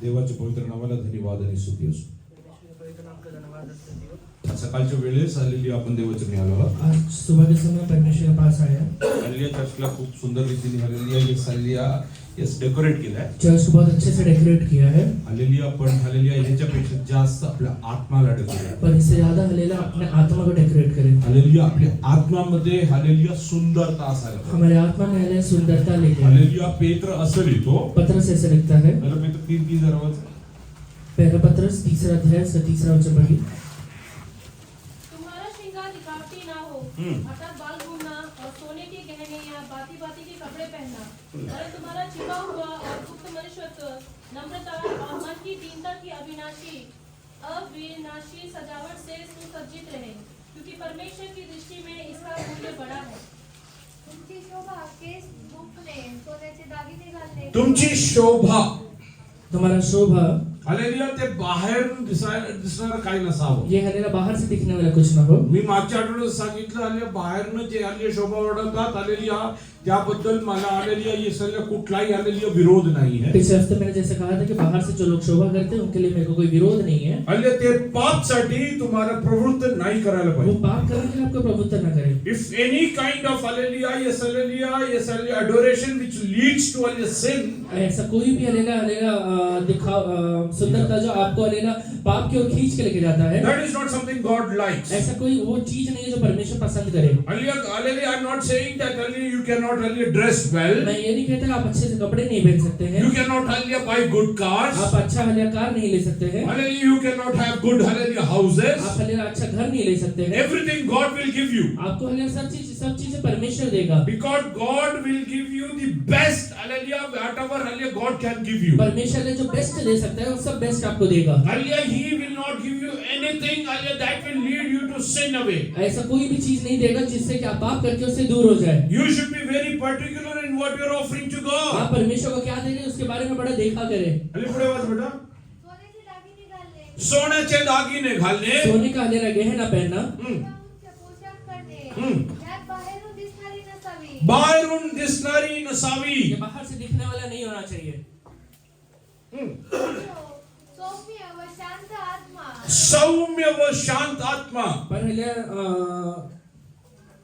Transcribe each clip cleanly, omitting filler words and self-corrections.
देवाच्या पवित्र नावाला धन्यवाद आणि स्तुती असो. परमेश्वर के पवित्र नाम का धन्यवाद और स्तुति हो। सकाळच्या वेळेस हालेलुया आपण देवाच्या मी आलो. आज सुबह के समय परमेश्वर के पास आया। हालेलुया चर्चला खूप सुंदर रीतीने हालेलुया ये हालेलुया यस डेकोरेट केलं आहे. चर्च को बहुत अच्छे से डेकोरेट किया है। हालेलुया पण हालेलुया ह्याच्यापेक्षा जास्त आपल्या आत्माला डेकोरेट. पर इससे ज्यादा हालेलुया अपने आत्मा को डेकोरेट करें। हालेलुया आपल्या आत्मामध्ये हालेलुया सुंदरता असायला पाहिजे. हमारे आत्मा में हालेलुया सुंदरता लेके आए। हालेलुया पेत्र असं लिहितो. पत्रस ऐसे लिखता है। पहला पेत्र 3:3 जरा पहला पत्रस 3 अध्याय से 3 वचन पढ़िए। तुम्हारा श्रृंगार दिखावटी ना हो, अर्थात बाल घूमना और सोने के गहने या बाती के कपड़े पहनना, और तुम्हारा छिपा हुआ और गुप्त मनुष्यत्व, नम्रता और मन की दीनता की अविनाशी सजावट से सुसज्जित रहे, क्योंकि परमेश्वर की दृष्टि में इसका मूल्य बड़ा है। तुमची शोभा केस मुकणे, सोन्याचे दागिने घालणे, तुमची शोभा तुम्हारा शोभा हालेलुया ते बाहेर दिसणारं काही नसावं. ये हालेलुया बाहर से दिखने वाला कुछ ना हो। मी मागच्या आठवड्यात सांगितलं हालेलुया बाहेरनं जे हालेलुया शोभा वाढवतात हालेलुया त्याबद्दल मला हालेलुया येसल्या कुठलाही हालेलुया विरोध नाही है. पिछले हफ्ते मैंने जैसे कहा था कि बाहर से जो लोग शोभा करते हैं उनके लिए मेरे को कोई विरोध नहीं है। हालेलुया ते पापसाठी तुम्हाला प्रवृत्त नाही करायला वो पाहिजे. पाप करने के लिए आपको प्रवृत्त ना करें। If any kind of hallelujah adoration which leads to a sin, ऐसा कोई भी हालेलुया सुंदरता जो आपको हालेलुया पाप की ओर खींच के लेके जाता है, that is not something God likes. ऐसा कोई वो चीज नहीं है जो परमेश्वर पसंद करे। Hallelujah, I'm not saying that hallelujah you cannot hallelujah dress well. मैं ये नहीं कहता आप अच्छे से कपड़े नहीं पहन सकते हैं, You cannot hallelujah buy good cars. आप अच्छा हालेलुया कार नहीं ले सकते हैं, Hallelujah, you cannot have good hallelujah houses. आप हालेलुया अच्छा घर नहीं ले सकते हैं। Everything God will give you. आपको हालेलुया सब चीजें परमेश्वर देगा, Because God will give you the best, hallelujah, whatever hallelujah God can give you. परमेश्वर ने जो बेस्ट दे सकता है वो सब बेस्ट आपको देगा। Hallelujah, He will not give you anything, hallelujah, that will lead you to sin away. ऐसा कोई भी चीज नहीं देगा जिससे कि आप पाप करके उससे दूर हो जाए। You should be very particular in what you are offering to God. आप परमेश्वर को क्या दे रहे हैं उसके बारे में बड़ा देखा करें। हल्ली पुढे वाच बेटा. सोन्याचे दागिने घालणे, सोन्याचे दागिने घालणे, सोने का हालेलुया गहना पहनना, उंच पोशाख करणे, त्यात बाहेरून दिसणारी नसावी, बाहेरून दिसणारी नसावी. ये बाहर से दिखने वाला नहीं होना चाहिए। सौम्य व शांत आत्मा, सौम्य व शांत आत्मा. पर हालेलुया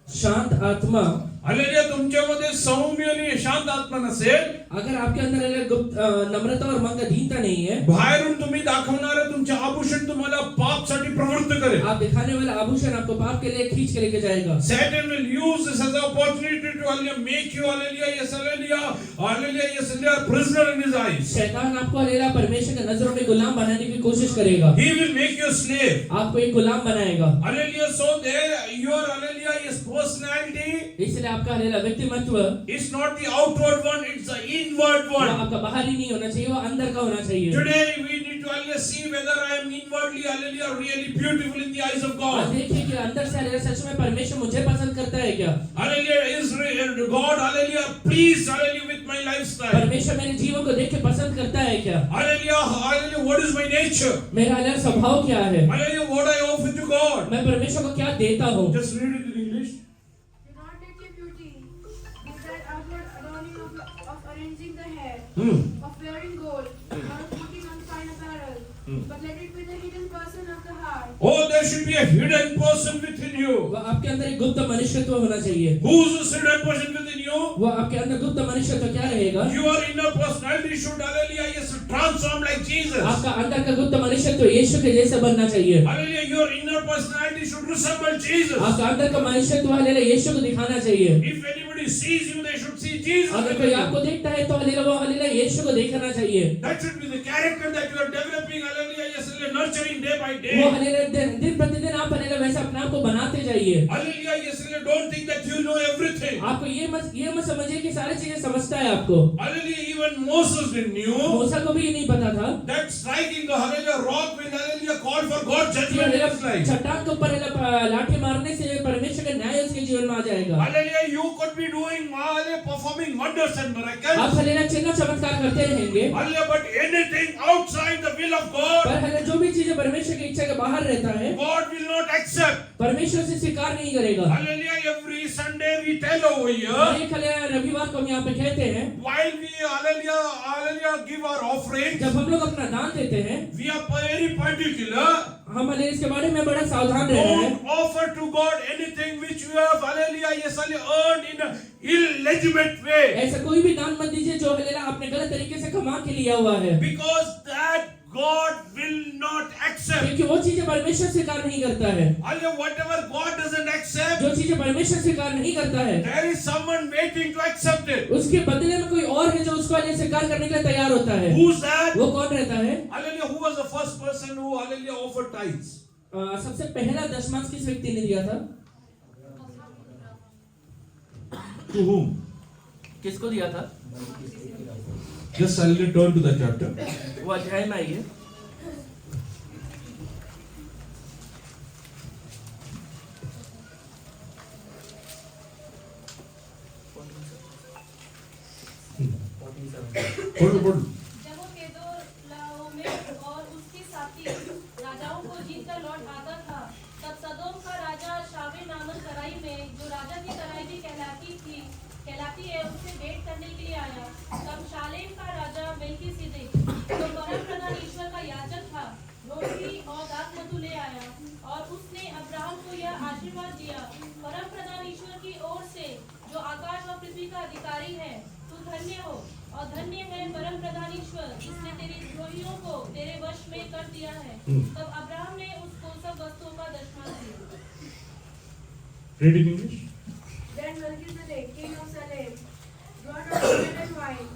शांत आत्मा, हालेलुया तुमच्यामध्ये सौम्य आणि शांत आत्मा नसेल, अगर आपके अंदर हालेलुया गुप्त नम्रता और मन का दीनता नहीं है, बाहेरून तुम्ही दाखवणारे तुमचे आभूषण तुम्हाला पापसाठी प्रवृत्त करेल. आप दिखाने वाला आभूषण आपको पाप के लिए खींच के लेके जाएगा। Satan will use this as an opportunity to hallelujah make you hallelujah prisoner in his eyes. शैतान आपको हालेलुया परमेश्वर के नजरों में गुलाम बनाने की कोशिश करेगा, He will make you a slave. आपको एक गुलाम बनाएगा। Hallelujah. So there your hallelujah is personality. इसलिए आपका हालेलुया व्यक्तिमत्व It's not the outward one, it's the inward वो one. आपका बाहरी नहीं होना चाहिए, वो अंदर का होना चाहिए। Today we need to hallelujah see whether I am inwardly hallelujah really beautiful in the eyes of आज God. देखिए कि अंदर से हालेलुया सच में परमेश्वर मुझे पसंद करता है क्या? Hallelujah is God hallelujah pleased hallelujah with my lifestyle. परमेश्वर मेरे जीवन को देख के पसंद करता है क्या? Hallelujah what is my nature? मेरा हालेलुया स्वभाव क्या है? Hallelujah what I offer to God. मैं परमेश्वर को क्या देता हूँ? Just read it in English. Do not let your beauty be that outward adorning of arranging the hair, of wearing gold, or of putting on fine apparel, but let it be the hidden person of the heart. Oh, there should be a hidden person within you. वो आपके अंदर एक गुप्त मनुष्यत्व होना चाहिए। Who's this hidden person within you? वो आपके अंदर गुप्त मनुष्यत्व क्या रहेगा? Your inner personality should hallelujah yes transform like Jesus. आपका अंदर का गुप्त मनुष्यत्व यीशु के जैसा बनना चाहिए। Hallelujah your inner personality should resemble Jesus. आपका अंदर का मनुष्यत्व हालेलुया यीशु को दिखाना चाहिए। If anybody sees you they should see Jesus. अगर कोई आपको देखता है तो हालेलुया वो हालेलुया यीशु को देखना चाहिए। That should be the character that you are developing hallelujah yes nurturing day by वो day. हालेलुया दिन प्रतिदिन आप हालेलुया वैसे अपने आप को बनाते जाइए। Hallelujah yes don't think that you know everything. आपको ये मत समझिए कि सारी चीजें समझता है आपको। Hallelujah even Moses didn't knew मूसा को भी ये नहीं पता था that striking the hallelujah rock will hallelujah call for God's कि judgment in his life. चट्टान के ऊपर लाठी मारने से परमेश्वर का न्याय उसके जीवन में में आ जाएगा। Hallelujah, you could be doing, hallelujah, performing wonders and miracles. आप हालेलुया चिन्ह चमत्कार करते रहेंगे, Hallelujah, but anything outside the will of God, पर हालेलुया जो भी चीजें परमेश्वर की इच्छा के बाहर रहता है, God will not accept. परमेश्वर से स्वीकार नहीं करेगा। Hallelujah, every Sunday we tell over और here, एक हालेलुया रविवार को हम यहाँ पे कहते हैं, while we, hallelujah, give our offering, जब हम लोग अपना दान देते हैं, we are very particular. हम हालेलुया इसके बारे में बड़ा सावधान रहना है। Don't offer to God anything which you have, hallelujah, yes, earned in an illegitimate way. ऐसा कोई भी दान मत दीजिए जो हालेलुया आपने गलत तरीके से कमा के लिया हुआ है, Because that God will not accept. क्योंकि वो चीजें परमेश्वर स्वीकार नहीं करता है। Hallelujah, whatever God doesn't accept, जो चीजें परमेश्वर स्वीकार नहीं करता है, there is someone waiting to accept it. उसके बदले में कोई और है जो उसको हालेलुया स्वीकार करने के लिए तैयार होता है। Who's that? वो कौन रहता है? Hallelujah, who was the first person who, hallelujah, offered tithes? सबसे पहला दशमांश किस व्यक्ति ने दिया था? To whom? किसको दिया था? Just suddenly turn to the chapter. वो अध्याय में आइए। बोलो। जब वो केदोर्लाओमेर और उसके साथी राजाओं को जीतकर लौट आता था, तब सदोम का राजा शावे नामक तराई में, जो राजा की तराई भी कहलाती है, उसे भेंट करने के लिए आया। तब शालेम का राजा मेल्कीसेदेक, जो परम प्रधान ईश्वर का याजक था, रोटी और दाखमधु ले आया, और उसने अब्राहम को यह आशीर्वाद दिया, परम प्रधान ईश्वर की ओर से, जो आकाश और पृथ्वी का अधिकारी है, तू धन्य हो और धन्य है परम प्रधान ईश्वर, जिसने तेरे द्रोहियों को तेरे वश में कर दिया है। तब अब्राहम ने उसको सब वस्तुओं का दशमांश दिया। Read in English. Then Melchizedek, king of Salem, brought out bread and wine.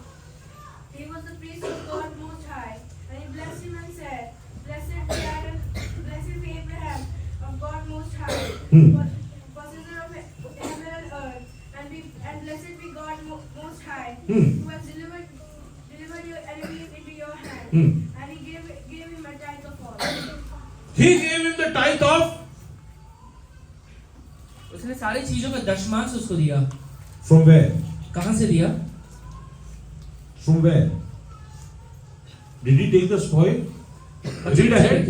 He was the priest of God Most High, and he blessed him and said, Blessed be Abraham of God Most High, possessor of heaven and earth, and blessed be God Most High, who has delivered your enemies into your hand. And he gave him a tithe of all. He gave him the tithe of. उसने सारी चीजों का दशमांश उसको दिया। From where? कहां से दिया? From where? Did he take the spoil? Read ahead.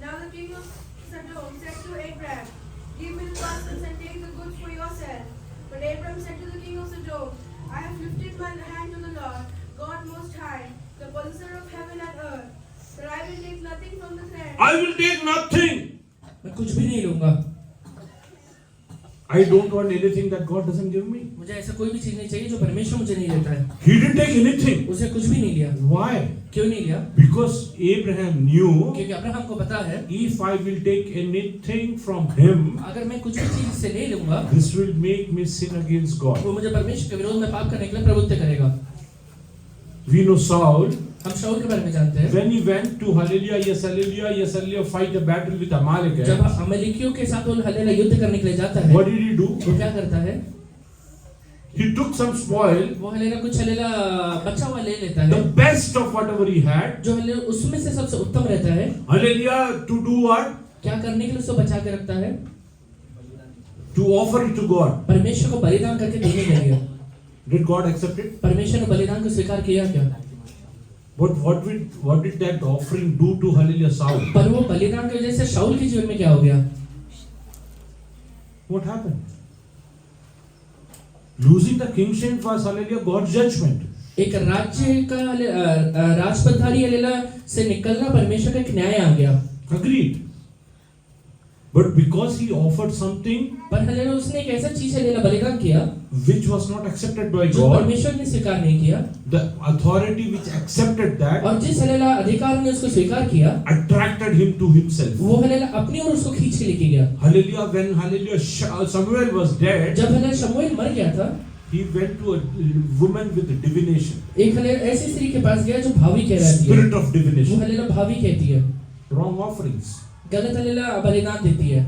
Now the king of Sodom said to Abraham, Give me the parcels and take the goods for yourself. But Abraham said to the king of Sodom, I have lifted my hand to the Lord, God Most High, the possessor of heaven and earth, but I will take nothing from the land. I will take nothing. मैं कुछ भी नहीं लूंगा। I don't want anything that God doesn't give me. मुझे ऐसा कोई भी चीज नहीं चाहिए जो परमेश्वर मुझे नहीं देता है। He didn't take anything. उसे कुछ भी नहीं लिया। Why? क्यों नहीं लिया? Because Abraham knew, क्योंकि अब्राहम को पता है, if I will take anything from him, अगर मैं कुछ भी चीज इससे ले लूंगा, this will make me sin against God. वो मुझे परमेश्वर के विरोध में पाप करने के लिए प्रवृत्त करेगा। We know Saul, हम शाऊल के बारे में जानते हैं। when he went to hallelujah, fight a battle with Amalek. जब अमलेकियों के साथ वो हालेलुया युद्ध करने के लिए जाता है, What did he do? वो क्या करता है? He took some spoil, वो हालेलुया कुछ हालेलुया बचा हुआ ले लेता the है, best of whatever he had. जो हालेलुया उसमें से सबसे उत्तम रहता है। Hallelujah, to do what? क्या करने के लिए उसको बचा के रखता है? To offer it to God. परमेश्वर को बलिदान करके देने के लिए। Did God accept it? परमेश्वर ने बलिदान को स्वीकार किया क्या? But what did that offering do to hallelujah Saul? पर वो बलिदान की वजह से शाऊल के जीवन में क्या हो गया? What happened? Losing the kingship was hallelujah God's judgment. एक राज्य का राजपदधारी हालेलुया से निकलना परमेश्वर का एक न्याय आ गया। Agreed. But because he offered something पर हालेलुया उसने एक ऐसा चीज हालेलुया बलिदान किया which was not accepted by जो God, परमेश्वर ने स्वीकार नहीं किया, the authority which accepted that और जिस हालेलुया अधिकार ने उसको स्वीकार किया, attracted him to himself. वो हालेलुया अपनी ओर उसको खींच के लेके गया। Hallelujah, when hallelujah Samuel was dead, जब हालेलुया शमूएल मर गया था, he went to a woman with divination, एक हालेलुया ऐसी स्त्री के पास गया जो भावी कहलाती है। spirit of वो divination. हालेलुया भावी कहती है, Wrong offerings. गलत हालेलुया बलिदान देती है।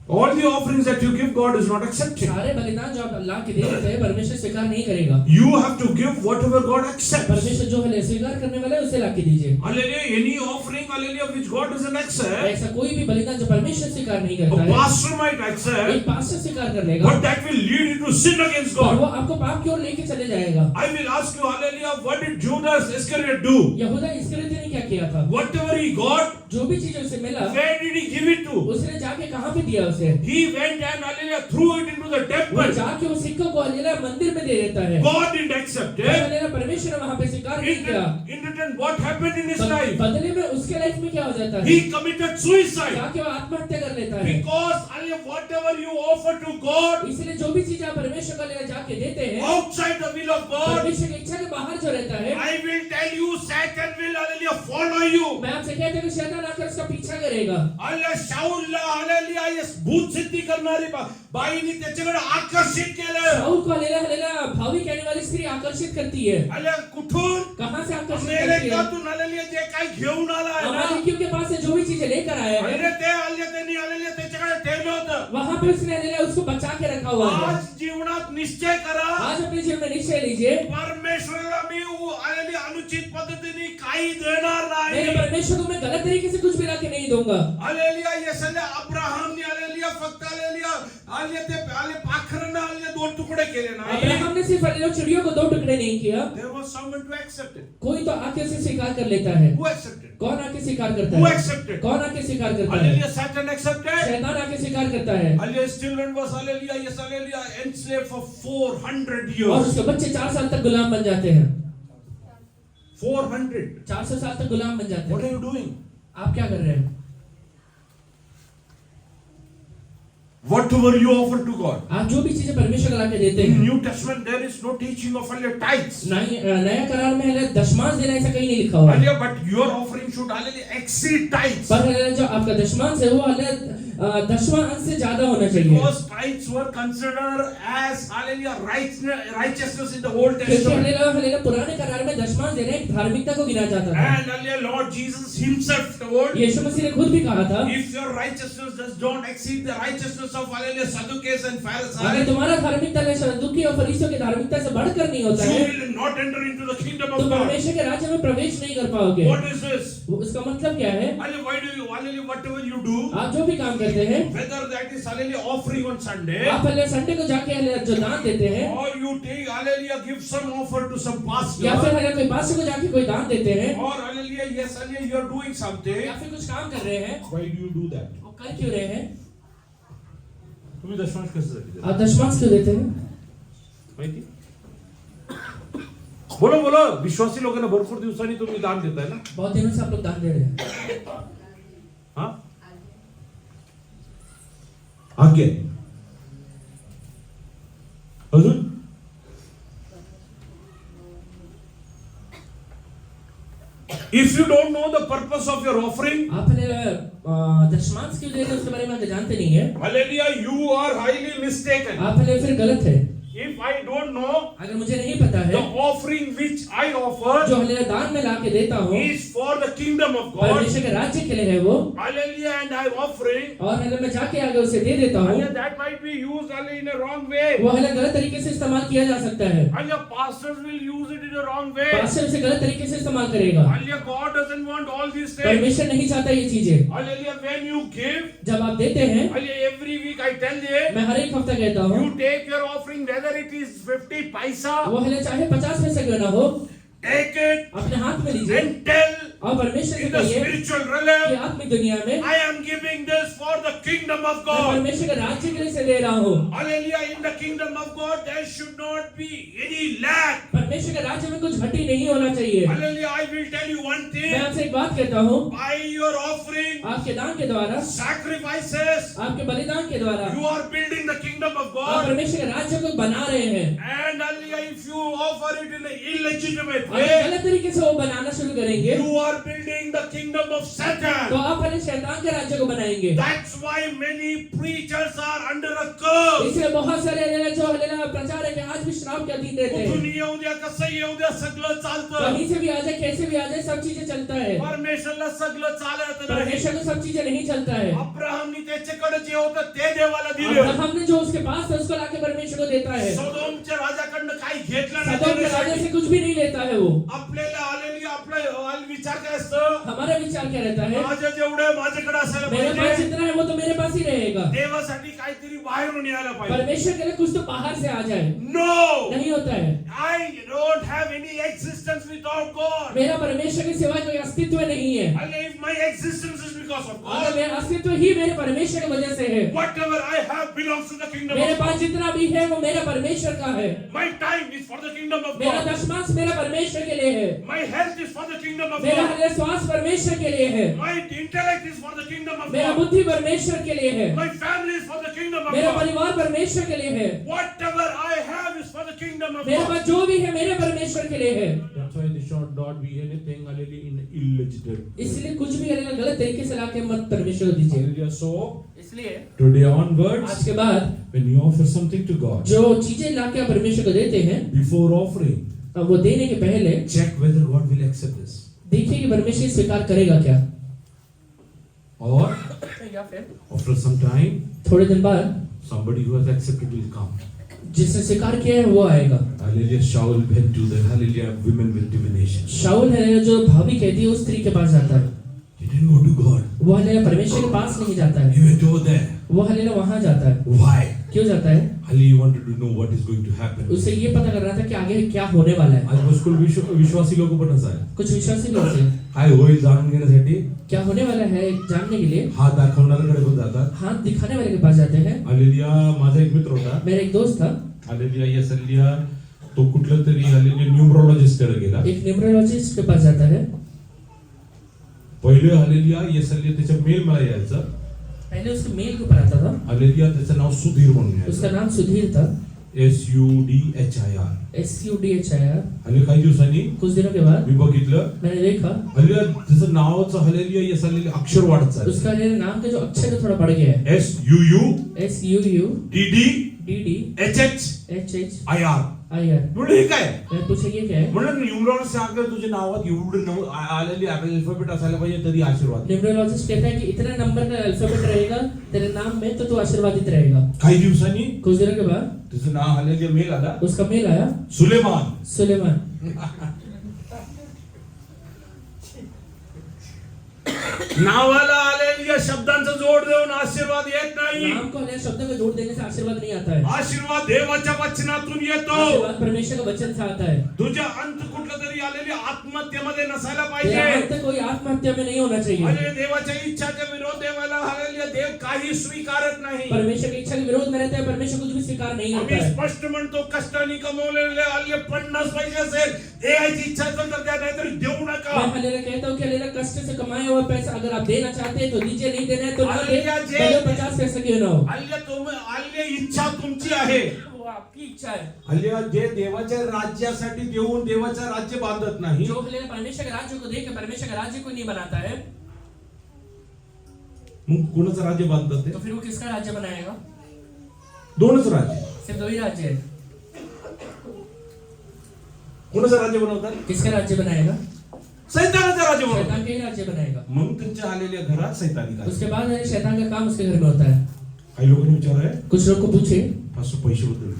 All the offerings that you give, God is not accepting. सारे बलिदान जो आप अल्लाह के दे देते हैं परमेश्वर स्वीकार नहीं करेगा। You have to give whatever God accepts. परमेश्वर जो है स्वीकार करने वाला है उसे ला के दीजिए। Hallelujah. Any offering, hallelujah, which God doesn't accept, ऐसा कोई भी बलिदान जो परमेश्वर स्वीकार नहीं a करता है, pastor might accept, एक पास्टर स्वीकार कर लेगा, but that will lead you to sin against और वो God. आपको पाप की ओर लेके चले जाएगा। I will ask you, hallelujah, what did Judas Iscariot do? यहूदा इस्करियोती ने क्या किया था? Whatever he got, जो भी चीज उसे मिला, where did he give it to? उसने जाके कहाँ पे दिया उसे? He went and, hallelujah, threw it into the वो temple. जाके उस सिक्कों को हालेलुया मंदिर में दे देता है। God didn't accept it. Hallelujah परमेश्वर ने वहाँ पे स्वीकार नहीं किया। In return, what happened in his life? बदले में उसके लाइफ में क्या हो जाता है? He committed suicide. जाके वो आत्महत्या कर लेता है। Because, hallelujah, whatever you offer to God, इसलिए जो भी चीज आप परमेश्वर का लिए जाके देते हैं, outside the will of God, परमेश्वर की इच्छा के बाहर जो रहता है, I will tell you, Satan will, hallelujah, follow you. मैं आपसे कहता हूँ कि शैतान आकर उसका पीछा करेगा। Hallelujah, शाऊलला, hallelujah, yes, भूत सिद्धी करणारी बाईनी त्याच्याकडे आकर्षित केलं. शाऊल को हालेलुया हालेलुया भावी कहने वाली स्त्री आकर्षित करती है। hallelujah, कुठून? कहाँ से आकर्षित करती है? अमेरिकेतून, hallelujah, जे काही घेऊन आला आहे ना, अमेरिकियों के पास से जो भी चीजें लेकर आया है, hallelujah, ते hallelujah, त्यांनी, hallelujah, त्याच्याकडे ठेवलं होतं. वहाँ पे उसने हालेलुया उसको बचा के रखा हुआ है। आज जीवनात निश्चय करा, आज अपने जीवन में निश्चय लीजिए, परमेश्वराला मी, hallelujah, अनुचित पद्धतीने काही देणार नाही. मेरे परमेश्वर को मैं गलत तरीके से कुछ भी लाके नहीं दूंगा। हालेलुया, येसले अब्राहमने, हालेलुया, फक्त हालेलुया, हालेलुया, ते हालेलुया पाखरांना, हालेलुया, दोन तुकडे केले नाही. अब्राहम ने सिर्फ हालेलुया चिड़ियों को 2 टुकड़े नहीं किया, There was someone to accept it. कोई तो आके उसे स्वीकार कर लेता है। Who accepted? कौन आके स्वीकार करता Who है? accepted? कौन आके स्वीकार करता है? Hallelujah, Satan accepted. शैतान आके स्वीकार करता है। Hallelujah, his children was, hallelujah, yes, hallelujah, enslaved for 400 और years. उसके बच्चे 4 साल तक गुलाम बन जाते हैं। 400. 400 साल तक गुलाम बन जाते What हैं। are you doing? आप क्या कर रहे हैं? Whatever you offer to God. आप जो भी चीजें परमेश्वर को लाके देते In हैं, New Testament, there is no teaching of hallelujah tithes. नया करार में हालेलुया दशमांश देना ऐसा कहीं नहीं लिखा हुआ है। Hallelujah, but your offering should hallelujah exceed tithes. पर हालेलुया जो आपका दशमांश है वो हालेलुया दशवां अंश से ज्यादा होना चाहिए। Because tithes were considered as hallelujah righteousness in the Old क्योंकि Testament. हालेलुया हालेलुया पुराने करार में दशमांश देना एक धार्मिकता को गिना जाता था। And hallelujah, Lord Jesus himself told, यीशु मसीह ने खुद भी कहा था, if your righteousness does not exceed the righteousness of hallelujah Sadducees and अगर Pharisees, तुम्हारा धार्मिकता सदुकी और फरीसियों की धार्मिकता से बढ़कर नहीं होता है, you will not enter into the kingdom तो of God. परमेश्वर के राज्य में प्रवेश नहीं कर पाओगे। What is this? उसका मतलब क्या है? Hallelujah, why do you, hallelujah, whatever you do, आप जो भी काम करते हैं, whether that is hallelujah offering on Sunday, आप हालेलुया संडे को जाके हालेलुया जो दान देते हैं, or you take hallelujah, give some offer to some pastor, या फिर हालेलुया कोई पास्टर को जाके कोई दान देते हैं, or hallelujah, yes, hallelujah, you are doing something. या फिर कुछ काम कर रहे हैं, Why do you do that? वो कर क्यों रहे हैं? तुम्ही दशमांश कशासाठी देता? आप दशमांश क्यों देते हैं? माहिती? बोलो बोलो, विश्वासी लोकांना भरपूर दिवसांनी तुम्ही दान देताय ना? बहुत दिनों से आप लोग दान दे रहे हैं। हाँ? आगे अजून If you don't know the purpose of your offering, आप दशमांश क्यों दे रहे हैं उसके बारे में आप जानते नहीं है, hallelujah, you are highly mistaken. आप फिर गलत है। If I don't know, अगर मुझे नहीं पता the है offering which I जो offer हालेलुया दान में लाके देता हूँ is for the kingdom of God. परमेश्वर के राज्य के लिए है वो, Hallelujah, and I offering, और हालेलुया मैं जाके आगे उसे दे देता हूँ, hallelujah, that might be used hallelujah in a wrong way. वो हालेलुया गलत तरीके से इस्तेमाल किया जा सकता है। Hallelujah, pastors will use it in a wrong way. Pastor उसे गलत तरीके से इस्तेमाल करेगा। Hallelujah, God doesn't want all these things. परमेश्वर नहीं चाहता ये चीजें। Hallelujah, when you give, जब आप देते हैं, hallelujah, every week I tell you, मैं हर एक हफ्ता कहता हूँ, you take your offering whether it is 50 paisa, वो हालेलुया चाहे 50 पैसे क्यों ना हो, take it अपने हाथ में लीजिए and tell और परमेश्वर से in the कहिए spiritual कि realm, आत्मिक दुनिया में I am giving this for the kingdom of मैं God. परमेश्वर के राज्य के लिए से दे रहा हूँ। Hallelujah, in the kingdom of God there should not be any lack. परमेश्वर के राज्य में कुछ घटी नहीं होना चाहिए। Hallelujah, I will tell you one मैं thing, आपसे एक बात कहता हूँ, by your offering, आपके दान के द्वारा, sacrifices, आपके बलिदान के द्वारा you are building the kingdom of आप God. परमेश्वर के राज्य को बना रहे हैं। And hallelujah, if you offer it in an illegitimate अगर way, गलत तरीके से वो बनाना शुरू करेंगे you are building the kingdom of तो Satan. आप पहले शैतान के राज्य को बनाएंगे। That's why many preachers are under a curse. इसलिए बहुत सारे हलेला जो हलेला प्रचार है कि आज भी श्राप के अधीन रहते कुठून हैं। येऊ द्या कसं येऊ द्या सगळं चालतं. कहीं से भी आ जाए कैसे भी आ जाए सब चीजें चलता है। परमेश्वरला सगळं चालत नाही. परमेश्वर को सब चीजें नहीं चलता है। अब्राहमनी त्याच्याकडे जे होतं ते देवाला दिलं. अब्राहम ने जो उसके पास था उसको लाके परमेश्वर को देता है। सोदोमच्या राजाकडनं काही घेतलं नाही. सदोम के राजा से कुछ भी नहीं लेता है वो। आपल्याला आलेली आपला विचार काय असतं? हमारा विचार क्या रहता है? माझं जेवढं माझ्याकडे असायला मेरे पास पाहिजे. जितना है वो तो मेरे पास ही रहेगा। देवासाठी काहीतरी बाहेरून यायला पाहिजे. परमेश्वर के लिए कुछ तो बाहर से आ जाए। No, नहीं होता है। I don't have any existence without God. मेरा परमेश्वर के सिवाय कोई अस्तित्व नहीं है। And if my existence is because of अगर God, मेरा अस्तित्व ही मेरे परमेश्वर की वजह से है। whatever I have belongs to the kingdom मेरे of पास God. जितना भी है वो मेरा परमेश्वर का है। My time is for the kingdom of मेरा God. दशमांश मेरा परमेश्वर के लिए है। My health is for the kingdom of मेरा God. हृदय श्वास परमेश्वर के लिए है। My intellect is for the kingdom of मेरा God. बुद्धि परमेश्वर के लिए है। My family is for the kingdom of मेरा God. परिवार परमेश्वर के लिए है। Whatever I have is for the kingdom of मेरे God. पास जो भी है मेरे परमेश्वर के लिए है। That's why they should not be anything in illegitimate. इसलिए कुछ भी अलग गलत तरीके से लाके मत परमेश्वर को दीजिए। Hallelujah. So इसलिए today onwards, आज के बाद when you offer something to God, जो चीजें लाके आप परमेश्वर को देते हैं before offering, अब वो देने के पहले check whether God will accept this. देखिए कि परमेश्वर स्वीकार करेगा क्या। Or या फिर after some time, थोड़े दिन बाद somebody who has accepted will come. जिसने स्वीकार किया है वो आएगा। Hallelujah. Shaul went to the hallelujah women with divination. शाऊल है जो भाभी कहती है उस स्त्री के पास जाता है। He didn't go to God. वो हलेला परमेश्वर के पास नहीं जाता है। He went over there. वो हलेला वहां जाता है। Why? क्यों जाता है? Hallelujah. He wanted to know what is going to happen. उसे ये पता कर रहा था कि आगे क्या होने वाला है। आज मुश्किल विश्वासी लोगों पण असं आहे. कुछ विश्वासी लोग से काय होईल जाणून घेण्यासाठी क्या होने वाला है जानने के लिए हात दाखवणाऱ्याकडे पण जातात. हाथ दिखाने वाले के पास जाते हैं। हालेलुया. माझा एक मित्र होता. मेरा एक दोस्त था, हालेलुया. येस हालेलुया. तो कुठला तरी हालेलुया न्यूमरोलॉजिस्ट कडे गेला. एक न्यूमरोलॉजिस्ट के पास जाता है। पहिले हालेलुया येस हालेलुया त्याचा मेल मला यायचा. पहले उसके मेल के ऊपर आता था। हालेलुया. त्याचं नाव सुधीर म्हणून उसका यायचं. नाम सुधीर था। SUDHIR. SUDHIR। आणि काही दिवसांनी कुछ दिनों के बाद मी बघितलं मैंने देखा हालेलुया त्याचं नावाचं हालेलुया येस हालेलुया अक्षर वाढत चाललं. उसका नाम का जो अक्षर है थोड़ा बढ़ गया है। SUUDDHHIR. SUUDHHIR। म्हणलं हे काय? मैं पूछा ये क्या है? म्हणलं न्यूमरोलॉजिस्ट सांगतो तुझ्या नावात एवढं आलेली अल्फाबेट असायला पाहिजे तरी आशीर्वाद. न्यूमरोलॉजिस्ट कहता है कि इतना नंबर का अल्फाबेट रहेगा तेरे नाम में तो तू आशीर्वादित रहेगा। काही दिवसांनी कुछ दिनों के बाद त्याचं नाव हालेलुया मेल आला. उसका मेल आया। सुलेमान. सुलेमान। नावाला आलेल्या शब्दांचा जोड देऊन आशीर्वाद येत नाही. नाम को हलेला शब्दों का जोड़ देने से आशीर्वाद नहीं आता है। आशीर्वाद देवाच्या वचनातून येतो. आशीर्वाद परमेश्वर का वचन से आता है। तुझ्या अंत कुठलं तरी आलेली आत्महत्येमध्ये नसायला तेरा पाहिजे. अंत कोई आत्महत्या में नहीं होना चाहिए। आणि देवाच्या इच्छाच्या विरोध देवाला हालेलुया देव काही स्वीकारत नाही. परमेश्वर की इच्छा के विरोध में रहता है, परमेश्वर कुछ भी स्वीकार नहीं करता आम्ही है। स्पष्ट म्हणतो कष्टाने कमवलेले आले 50 पैसे असेल देवाची इच्छा असेल तर द्या, नाहीतर देऊ नका. मैं हलेला कहता हूँ कि हलेला कष्ट से कमाए हुआ पैसा अगर आप देना चाहते हैं तो दीजिए, नहीं देना है तो ना दे। हालेलुया जे- भले 50 पैसे क्यों ना हो। आल्य इच्छा तुमची आहे. वो आपकी इच्छा है। हल्ली जे देवाच्या राज्यासाठी देऊन देवाचं राज्य बांधत नाही. जो हलेला परमेश्वर के राज्य को देके परमेश्वर का राज्य को नहीं बनाता है मग कोणाचं राज्य बांधतात ते? तो फिर वो किसका राज्य बनाएगा? दोनच राज्य. सिर्फ दो ही राज्य है। कोणाचं राज्य बनवतात? किसका राज्य बनाएगा? सैतानाचं राज्य बनवतात. शैतान का ही राज्य बनाएगा। मग त्यांच्या आलेल्या घरात सैतानी काय? उसके बाद शैतान का काम उसके घर में होता है। काही लोकांनी विचार आहे कुछ लोग को पूछे 500 पैसे बद्दल.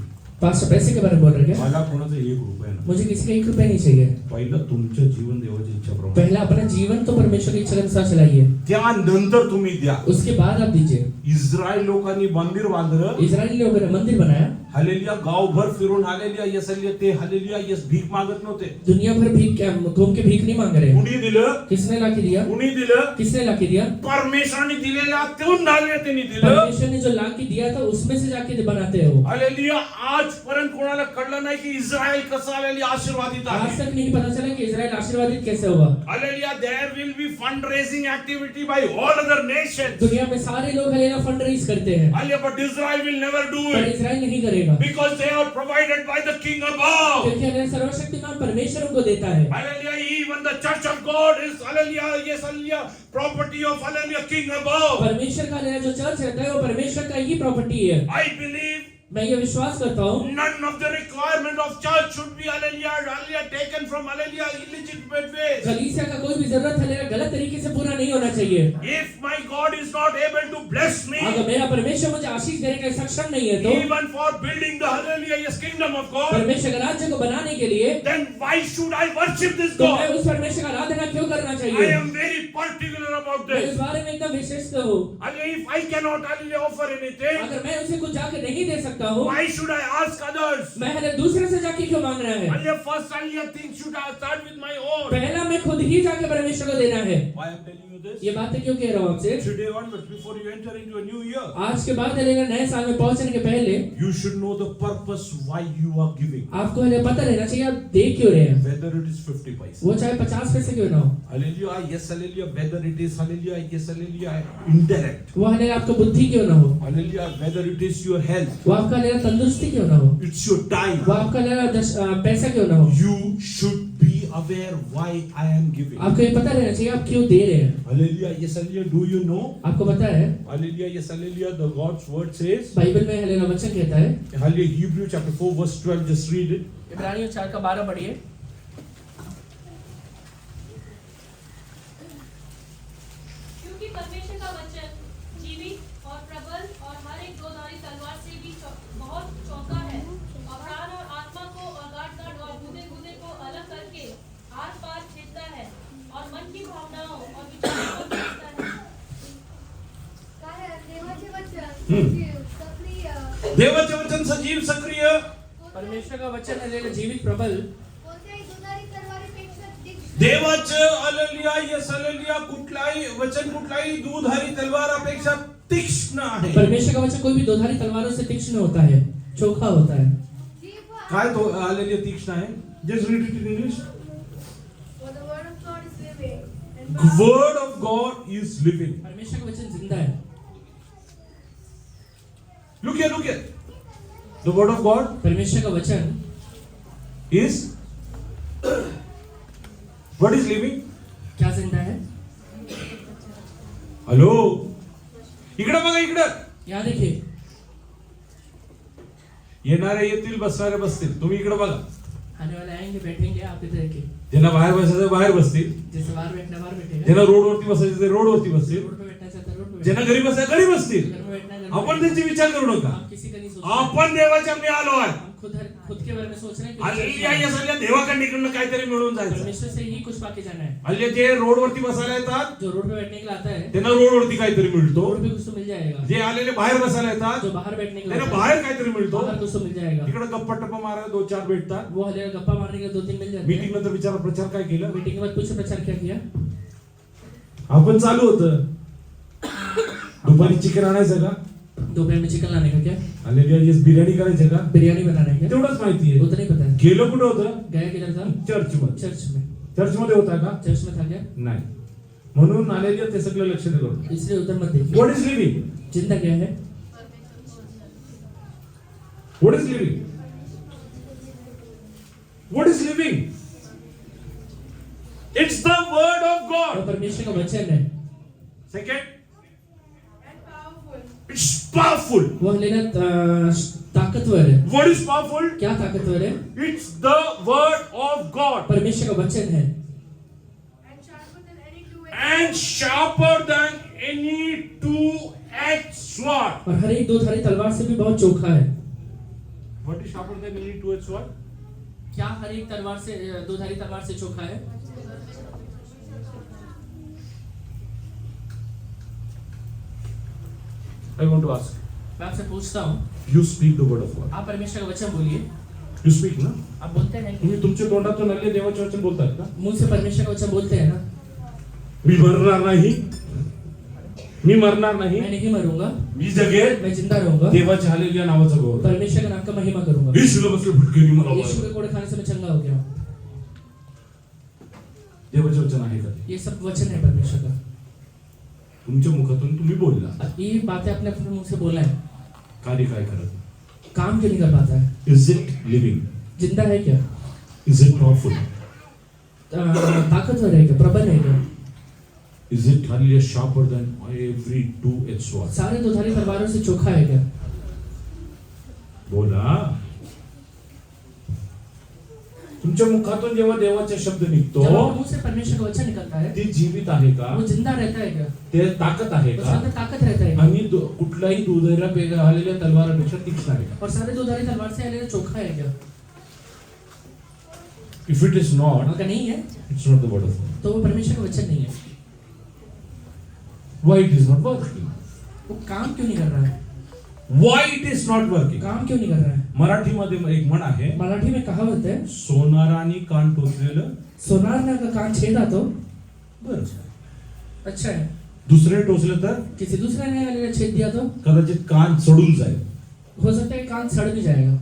500 पैसे के बारे में बोल रहे क्या? मला कोणाचं 1 रुपया नाही. मुझे किसी का 1 रुपया नहीं चाहिए। पहिलं तुमचं जीवन देवाच्या इच्छाप्रमाणे. पहला अपना जीवन तो परमेश्वर की इच्छा के अनुसार चलाइए, त्यानंतर तुम्ही द्या. उसके बाद आप दीजिए। इस्रायल लोकांनी मंदिर बांधलं. इस्राएली लोगों ने मंदिर बनाया। हालेलुया. गावभर फिरून हालेलुया येस हालेलुया ते हालेलुया येस भीक मागत नव्हते. दुनिया भर भीख घूम के भीख नहीं मांग रहे। कुणी दिलं? किसने लाके दिया? कुणी दिलं? किसने लाके दिया? परमेश्वराने दिलेल्या तेवढून डाले त्यांनी दिलं. परमेश्वर ने जो लाके दिया था उसमें से जाके बनाते हो। हालेलुया. आजपर्यंत कोणाला कळलं नाही की इस्रायल कसं आलेली आशीर्वादित आज आहे. तक नहीं पता चला कि इस्राएल आशीर्वादित कैसे होगा। Hallelujah. There will be fund raising activity by all other nations. दुनिया में सारे लोग हलेला फंड रेज करते हैं, hallelujah. But Israel will never do per it. Israel नहीं करेगा। मिलेगा, because they are provided by the King above. क्योंकि हमें सर्वशक्तिमान परमेश्वर उनको देता है। Hallelujah. Even the church of God is, hallelujah, yes, hallelujah, property of, hallelujah, King above. परमेश्वर का लेना जो चर्च रहता है वो परमेश्वर का ही प्रॉपर्टी है। I believe मैं ये विश्वास करता हूँ none of the requirement of church should be, hallelujah, hallelujah, taken from, hallelujah, illegitimate ways. कलीसिया का कोई भी जरूरत है गलत तरीके से पूरा नहीं होना चाहिए। If my God is not able to bless me, अगर मेरा परमेश्वर मुझे आशीष देने के सक्षम नहीं है तो even for building the, hallelujah, yes, kingdom of God, परमेश्वर के राज्य को बनाने के लिए then why should I worship this तो मैं God? उस परमेश्वर का आराधना क्यों करना I चाहिए? am very particular about मैं इस this. बारे में एकदम विशेष हूँ। Hallelujah, if I cannot, hallelujah, offer anything, अगर मैं उसे कुछ जाके नहीं दे सकता हूँ, why should I ask others? मैं हले दूसरे से जाके क्यों मांग रहा है? Hallelujah, first, hallelujah, things should I start with my own. पहला मैं खुद ही जाके परमेश्वर को देना है। Why I am telling you this? ये बातें क्यों कह रहा हूँ आपसे? Today onwards, before you enter into a new year, आज के बाद लेना नए साल में पहुंचने के पहले you should know the purpose why you are giving. आपको हले पता रहना चाहिए आप दे क्यों रहे हैं, Whether it is 50 paisa. वो चाहे 50 पैसे क्यों ना हो, Hallelujah, yes, hallelujah, whether it is, hallelujah, yes, hallelujah, indirect. वो हले आपको बुद्धि क्यों ना हो, Hallelujah, whether it is your health, वो आपका लेना तंदुरुस्ती क्यों ना हो, it's your time. वो आपका लेना पैसा क्यों ना हो, You should be aware why I am giving. आपको ये पता रहना चाहिए आप क्यों दे रहे हैं। Hallelujah, yes, hallelujah, do you know? आपको पता है Hallelujah, yes, hallelujah, the God's word says, Bible में हले वचन कहता है, hallelujah, Hebrew chapter 4 verse 12, just read it. इब्रानियों 4:12 पढ़िए। क्योंकि परमेश्वर का वचन जीवित और प्रबल और हर एक दोधारी तलवार से भी बहुत चौका है और प्राण और आत्मा को और गांठ और गुदे को अलग करके आर पार छेदता है और मन की भावनाओं और विचारों को देखता है। कारण देवाचे वचन सजीव, सक्रिय, देवाचे वचन सजीव सक्रिय परमेश्वर का वचन है जीवित प्रबल, कोणत्याही दुधारी तलवारीपेक्षा तीक्ष्ण, देवाचं हालेलुया यस हालेलुया कुठलाही वचन कुठलाही दुधारी तलवारापेक्षा तीक्ष्ण आहे. परमेश्वर का वचन कोई भी दोधारी तलवारों से तीक्ष्ण होता है, चोखा होता है। जीभ काय तो हालेलुया तीक्ष्ण आहे? Just read it in English. For the word of God is living and word of God is living. परमेश्वर का वचन जिंदा है। Look here. The word of God परमेश्वर का वचन इज व्हाट इज लिविंग? क्या जिंदा है? हॅलो, इकडे बघा, इकडे यहाँ देखिए, येणारे येतील, बसणारे बसतील. तुम्ही इकडे बघा. आने वाले आएंगे बैठेंगे, आप इधर देखिए। ज्यांना बाहेर बसायचं बाहेर बसतील, जैसे बाहर बैठना बाहर बैठेगा, ज्यांना रोडवरती बसायचं ते रोडवरती बसतील, रोड पे बैठना चाहता है रोड पे ज्यांना घरी बसायचं घरी बसतील. घर में बैठना है घर में आपण बैठेगा। त्यांचे विचार करू नका. हम किसी का नहीं सोच आपण देवाच्या मी आलो आहे. हम खुद के बारे में सोच रहे हैं कि हालेलुया या सगळ्या देवाकडनं काहीतरी मिळून जायचं. परमेश्वर से ही कुछ पाके जाना है। हालेलुया, जे रोडवरती बसायला येतात जो रोड पे बैठने के लिए आता है त्यांना रोडवरती काहीतरी मिळतो. रोड पे कुछ तो मिल जाएगा, जे आलेले बाहेर बसायला येतात जो बाहर बैठने के लिए त्यांना आता है बाहेर काहीतरी मिळतो. बाहर कुछ तो मिल जाएगा। इकडे गप्पा टप्पा मारायला 2-4 भेटतात. वो हले गप्पा मारने के 2-3 मिल जाते मीटिंग हैं। नंतर विचार प्रचार काय केलं? मीटिंग के बाद कुछ प्रचार क्या किया? आपण चालू होतं दुपारी चिकन आणायचं का? दोपहर में चिकन लाने का क्या? हालेलुया, येस बिर्याणी करायचं का? बिरयानी बनाने का? तेवढंच माहिती वो आहे. तो नहीं पता है। गेलो कुठं होतं? गया किधर था? चर्च मध्ये. चर्च में। चर्च मध्ये होता का? चर्च में था क्या? नाही. म्हणून आलेल्या ते सगळं लक्ष करू. इसलिए उधर मत देखिए। What is living? जिंदा क्या है? What is living? What is living? It's the word of वो गॉड. परमेश्वर का वचन है। Second, powerful. It's powerful. वो लेना ताकतवर है। What is powerful? क्या ताकतवर है? It's the word of God. परमेश्वर का वचन है And sharper than any And sharper than any two-edged two-edged sword. और हर एक दो धारी तलवार से भी बहुत चोखा है। What is sharper than any two-edged sword? क्या हर एक तलवार से दो धारी तलवार से चोखा है? I want to ask. मैं आपसे पूछता हूँ, You speak the word of God. आप परमेश्वर का वचन बोलिए। You speak ना? आप बोलते हैं कि तुम्ही तुमच्या तोंडातून आलेले देवाचे वचन बोलतात का? मुंह से परमेश्वर का वचन बोलते हैं ना? मी मरणार नाही. मी मरणार नाही. मैं नहीं मरूंगा, मी जगेल. मैं जिंदा रहूंगा, देवाच्या हालेलुया नावाचा गौरव. परमेश्वर का नाम का महिमा करूंगा। येशूला बसले फुटकेनी मला यीशु वाढवा. के कोड़े खाने से मैं चंगा हो गया हूँ। देवाचे वचन आहे का? ये सब वचन है परमेश्वर का। तुमच्या मुखातून तुम्ही बोलला. ये बातें आपने अपने मुंह से बोला है, कार्य काय करत? काम क्यों नहीं कर पाता है? Is it living? जिंदा है क्या? Is it powerful? ताकतवर है क्या? प्रबल है क्या? Is it hallelujah sharper than every two-edged sword? सारे दोधारी तलवारों से चोखा है क्या? बोला. तुमच्या मुखातून जेव्हा देवाचा शब्द निघतो जब आपके मुंह से परमेश्वर का वचन निकलता है, ते जीवित आहे का? वो जिंदा रहता है क्या? ते ताकद आहे उसके का? अंदर ताकत रहता है क्या? आणि कुठलाही दुधाऱ्या आलेल्या तलवारापेक्षा तीक्ष्ण आहे का? और सारे दोधारी तलवार से आलेला चोखा है क्या? If it is not, अगर नहीं है it's not the word of God. तो वो परमेश्वर का वचन नहीं है. Why it is not working? वो काम क्यों नहीं कर रहा है? Why it is not working? काम क्यों नहीं कर रहा है? मराठीमध्ये एक म्हण आहे, मराठी में कहावत है, सोनारानी कान टोचलेलं सोनार ना का कान छेदा तो बरं. अच्छा है, दुसरे टोचलं तर किसी दूसरे ने आलेला छेद दिया तो कदाचित कान सडून जाईल. हो सकता है कान सड़ भी जाएगा.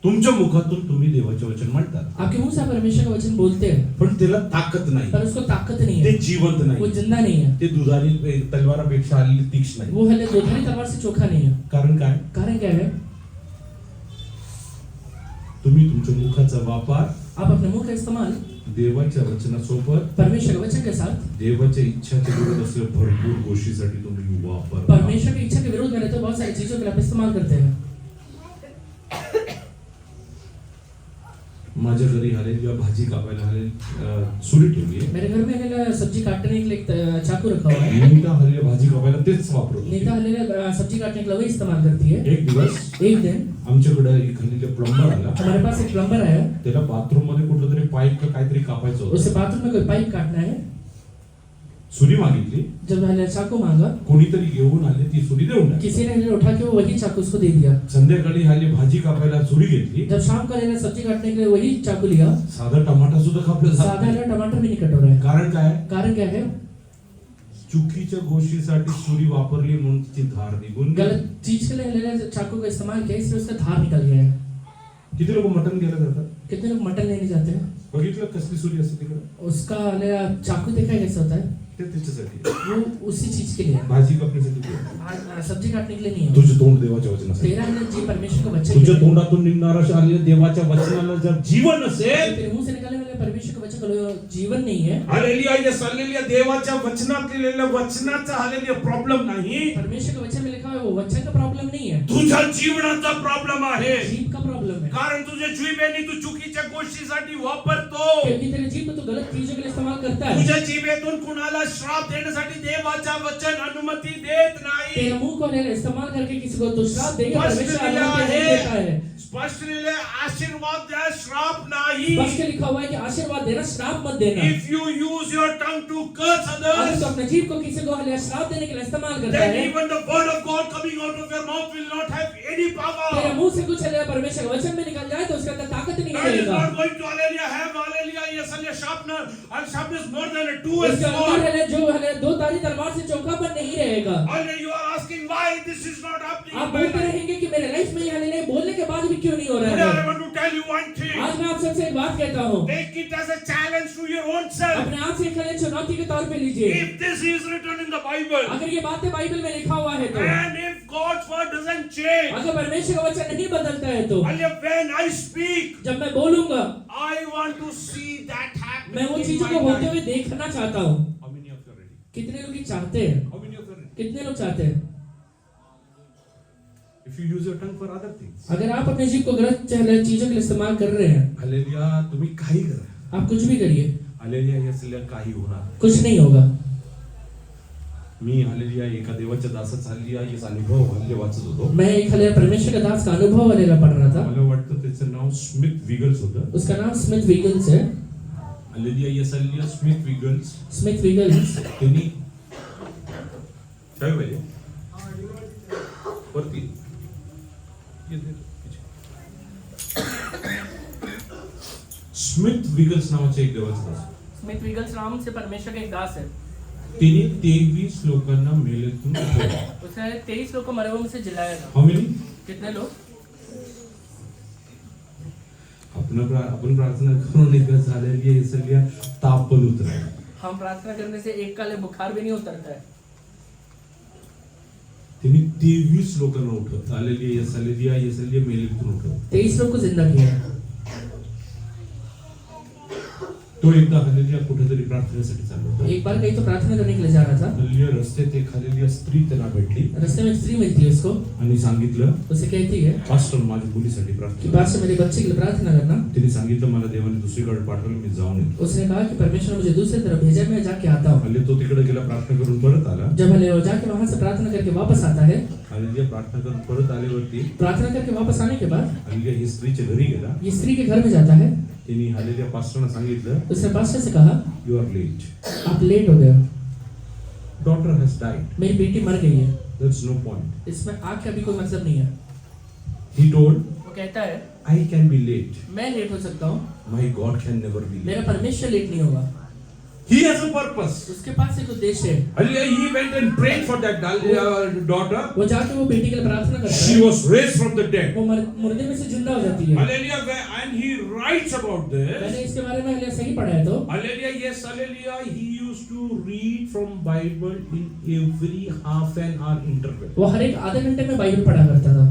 तुमच्या मुखातून तुम्ही देवाचे वचन म्हणतात, आपके मुंह से आप परमेश्वर का वचन बोलते हैं, पण त्याला ताकद नाही, पर उसको ताकत नहीं ते है, जिवंत वो नाही, जिंदा नहीं है, ते दुधारी तलवारापेक्षा आलेली तीक्ष्ण नाही. वो हले दोधारी तलवार से चोखा नहीं है. कारण काय? कारण क्या है? तुम्ही तुमच्या मुखाचा वापर आप अपने मुंह का इस्तेमाल देवाच्या वचनासोबत परमेश्वर के वचन के साथ, देवाच्या इच्छाच्या विरोध असलेल्या भरपूर गोष्टीसाठी तुम्ही वापर. परमेश्वर की इच्छा के विरोध में रहते हो बहुत सारी चीजों के लिए आप इस्तेमाल करते हैं. माझ्या घरी हालेलुया भाजी कापायला सुरी ठेवली आहे. मेरे घर में हलेला सब्जी काटने के लिए एक चाकू रखा हुआ है. नीता हालेलुया भाजी कापायला तेच वापरतो. नीता हलेला सब्जी काटने के लिए वही इस्तेमाल करती है. एक दिवस एक दिन आमच्याकडे एक हालेलुया प्लंबर आला. हमारे पास एक प्लम्बर आया, त्याला बाथरूम मध्ये कुठलं तरी पाईप का काहीतरी कापायचं होतं. उससे बाथरूम में कोई पाइप काटना है. सुरी मागितली, जब हलेला चाकू मांगा, कोणीतरी घेऊन आले, ती सुरी देऊन टाकली. किसी ने हलेला उठा के वो वही चाकू उसको दे दिया. संध्याकाळी हाले भाजी कापायला सुरी घेतली, जब शाम को हलेला सब्जी काटने के लिए वही चाकू लिया, साधा टमाटा सुद्धा कापला जात साधा नाही. हलेला टमाटर भी नहीं कट हो रहा है. कारण काय? कारण क्या है? चुकीच्या गोष्टीसाठी सुरी वापरली म्हणून ती धार निघून गेली. गलत चीज के लिए हलेला चाकू का इस्तेमाल किया, इसलिए उसका धार निकल गया है. किती लोक मटण घ्यायला जातात? कितने लोग मटन लेने जाते हैं, बघितलं कसली सुरी असते तिकडे? उसका हलेला चाकू देखा है कैसे होता है? ते त्याच्यासाठी वो उसी चीज के लिए है. भाजी कापण्यासाठी ते. सब्जी काटने के लिए नहीं है. तुझे तोंड देवाच्या वचनासाठी. तेरा हलेला जी परमेश्वर का वचन तुझ्या है. तोंडातून निघणारा शालेय देवाच्या वचनाला जर जीवन असेल, तेरे मुंह से निकलने वाले परमेश्वर के वचन का जीवन नहीं है, हालेलुया, या चाललेल्या देवाच्या वचनात लिहिलेल्या वचनाचा हालेलुया प्रॉब्लेम नाही, परमेश्वर के वचन में लिखा है वो वचन का प्रॉब्लम नहीं है, तुझ्या जीवनाचा प्रॉब्लेम आहे. जीव का प्रॉब्लम है. कारण तुझे जीवेने तू चुकीच्या गोष्टीसाठी वापरतो. क्योंकि तेरे जीव में तो गलत चीजों के लिए इस्तेमाल करता है. तुझ्या जीवेतून कुणाला श्राप देण्यासाठी देवाचा वचन अनुमती देत नाही. तेरा मुंह को इस्तेमाल करके किसी को तो श्राप देगा, स्पष्ट परमेश्वर लिहिलेलं अनुमति नहीं देता आहे, है. स्पष्ट लिहिले आशीर्वाद द्या, श्राप नाही. बस के लिखा हुआ है कि आशीर्वाद देना, श्राप मत देना. If you use your tongue to curse अगर others, तो अपने जीव को किसी को श्राप देने के लिए इस्तेमाल करता then है, even the word of God coming out of your mouth will not have any तेरे power. मुंह से कुछ परमेश्वर का वचन में निकल जाए तो उसके अंदर ताकत नहीं God is रहेगा. not going to hallelujah have hallelujah yes and sharpener and sharpness more than a two-edged उसके sword. अंदर है जो है दो धारी तलवार से चौकापन नहीं रहेगा. Hallelujah, you are asking why this is not happening. आप in my बोलते life. रहेंगे कि मेरे लाइफ में ये हाल नहीं, बोलने के बाद भी क्यों नहीं हो रहा Today I है. want to tell you one thing. आज मैं आप सबसे एक बात कहता हूँ, Take it as a challenge to your own self. अपने आप से खड़े चुनौती के तौर पे लीजिए. If this is written in the Bible, अगर ये बातें बाइबल में लिखा हुआ है तो, and if God's word doesn't change, अगर परमेश्वर का वचन नहीं बदलता है तो, hallelujah, when I speak, जब मैं बोलूंगा, I want to see that happen. मैं वो in चीजों my को होते life. हुए देखना चाहता हूँ. How many of you are ready? कितने लोग ये चाहते हैं? How many of you are ready? कितने लोग चाहते हैं? If you use your tongue for other things, अगर आप अपने जीव को गलत चीजों के लिए इस्तेमाल कर रहे हैं, hallelujah, तुम्ही काही करा. आप कुछ भी करिए, hallelujah, यासल्या काही होणार. कुछ नहीं होगा. मी hallelujah एका देवाच्या दासाचा hallelujah याच अनुभव hallelujah वाचत होतो. मैं एक हले परमेश्वर का दास का अनुभव वालेला पढ़ रहा था. मला वाटतं त्याचं नाव स्मिथ विगल्स होतं. उसका नाम स्मिथ विगल्स है. hallelujah यास hallelujah स्मिथ विगल्स स्मिथ विगल्स त्यांनी काय पाहिजे वरती स्मिथ विगल्स नावाचे एक देवाचा दास. स्मिथ विगल्स नाम से परमेश्वर का एक दास है. तिने 23 लोकांना मेलेतून उठवलं. उसने 23 लोगों को मरे हुए में से जिलाया था. How many? कितने लोग? आपण प्रार्थना करून एक झालेली आहे सगळ्या ताप पण उतराय. हम प्रार्थना करने से एक काले बुखार भी नहीं उतरता है. त्यांनी 23 लोकांना उठवलं. हालेलुया, येस हालेलुया, येस हालेलुया, मेलेतून उठवलं. 23 लोग को जिंदा किया. तो एकदा हालेलुया कुठेतरी प्रार्थनेसाठी चालला होता. एक बार कहीं तो प्रार्थना करने के लिए जा रहा था. हालेलुया रस्त्यात एक हालेलुया स्त्री त्यांना भेटली रास्ते में एक स्त्री मिलती है उसको. आणि सांगितलं, उसे कहती है पास्टर माझ्या मुलीसाठी कि प्रार्थना. पास्टर मेरे बच्चे के लिए प्रार्थना करना. तिने सांगितलं मला देवाने दुसरीकडे पाठवलं, मी जाऊन येतो. उसने कहा कि परमेश्वर ने मुझे दूसरी तरफ भेजा, मैं जाके आता हूँ. हालेलुया तो तिकडे गेला, प्रार्थना करून परत आला. जब हालेलुया जाके वहां से प्रार्थना करके वापस आता है, हालेलुया प्रार्थना करून परत आल्यावरती प्रार्थना करके वापस आने के बाद हालेलुया ही स्त्रीच्या घरी गेला. ये स्त्री के घर में जाता है. तिने हालेलुया पास्टरना सांगितलं, उसने पास्टर से कहा यू आर लेट, आप लेट हो गए हो, डॉटर हैज डाइड, मेरी बेटी मर गई है. That's no point. इसमें आके अभी कोई मतलब नहीं है. ही टोल्ड, वो कहता है आई कैन बी लेट, मैं लेट हो सकता हूँ, my God can never be late. मेरा परमेश्वर लेट नहीं होगा. He has a purpose. उसके पास एक उद्देश्य है. Hallelujah he went and prayed for that daughter. वो जाके वो बेटी के लिए प्रार्थना करता शी है. Was raised from the dead. वो मुर्दे में से जिंदा हो जाती है. Hallelujah and he writes about this. मैंने इसके बारे में हालेलुया सही पढ़ा है. तो Hallelujah, yes, hallelujah. He used to read from Bible in every half an hour interval. वो हर एक आधे घंटे में बाइबल पढ़ा करता था.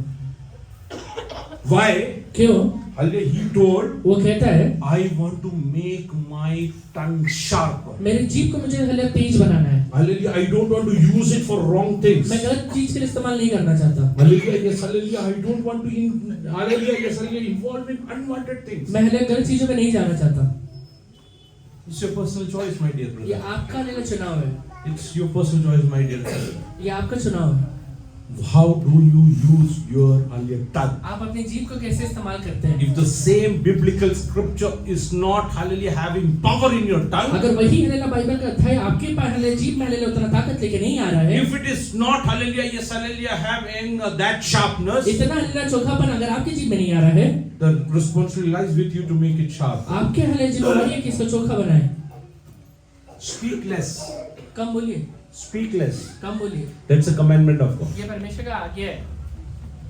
Why? क्यों? Hallelujah, he told, वो कहता है I want to make my tongue sharper. मेरे जीभ को मुझे हालेलुया तेज बनाना है. Hallelujah, I don't want to use it for wrong things. मैं गलत चीज के लिए इस्तेमाल नहीं करना चाहता. Hallelujah, yes, hallelujah. I don't want to hallelujah, yes, hallelujah, involve in unwanted things. मैं हालेलुया गलत चीजों में नहीं जाना चाहता. It's your personal choice, my dear ये brother. आपका हालेलुया चुनाव है. It's your personal choice, my dear brother. ये आपका चुनाव है. How do you use your hallelujah tongue? आप अपनी जीभ को कैसे इस्तेमाल करते हैं. If the same biblical scripture is not hallelujah having power in your tongue, अगर वही हालेलुया बाइबल का अध्याय आपके पास हालेलुया जीभ में हालेलुया उतना ताकत लेके नहीं आ रहा है, if it is not hallelujah, yes, hallelujah, having that sharpness, इतना हालेलुया चोखापन अगर आपकी जीभ में नहीं आ रहा है, the responsibility lies with you to make it sharp. आपके हालेलुया जिम्मेदारी है कि इसको चोखा बनाए. Speak less. कम बोलिए. Speak less. कम बोलिए. That's a commandment of God. ये परमेश्वर का आज्ञा है.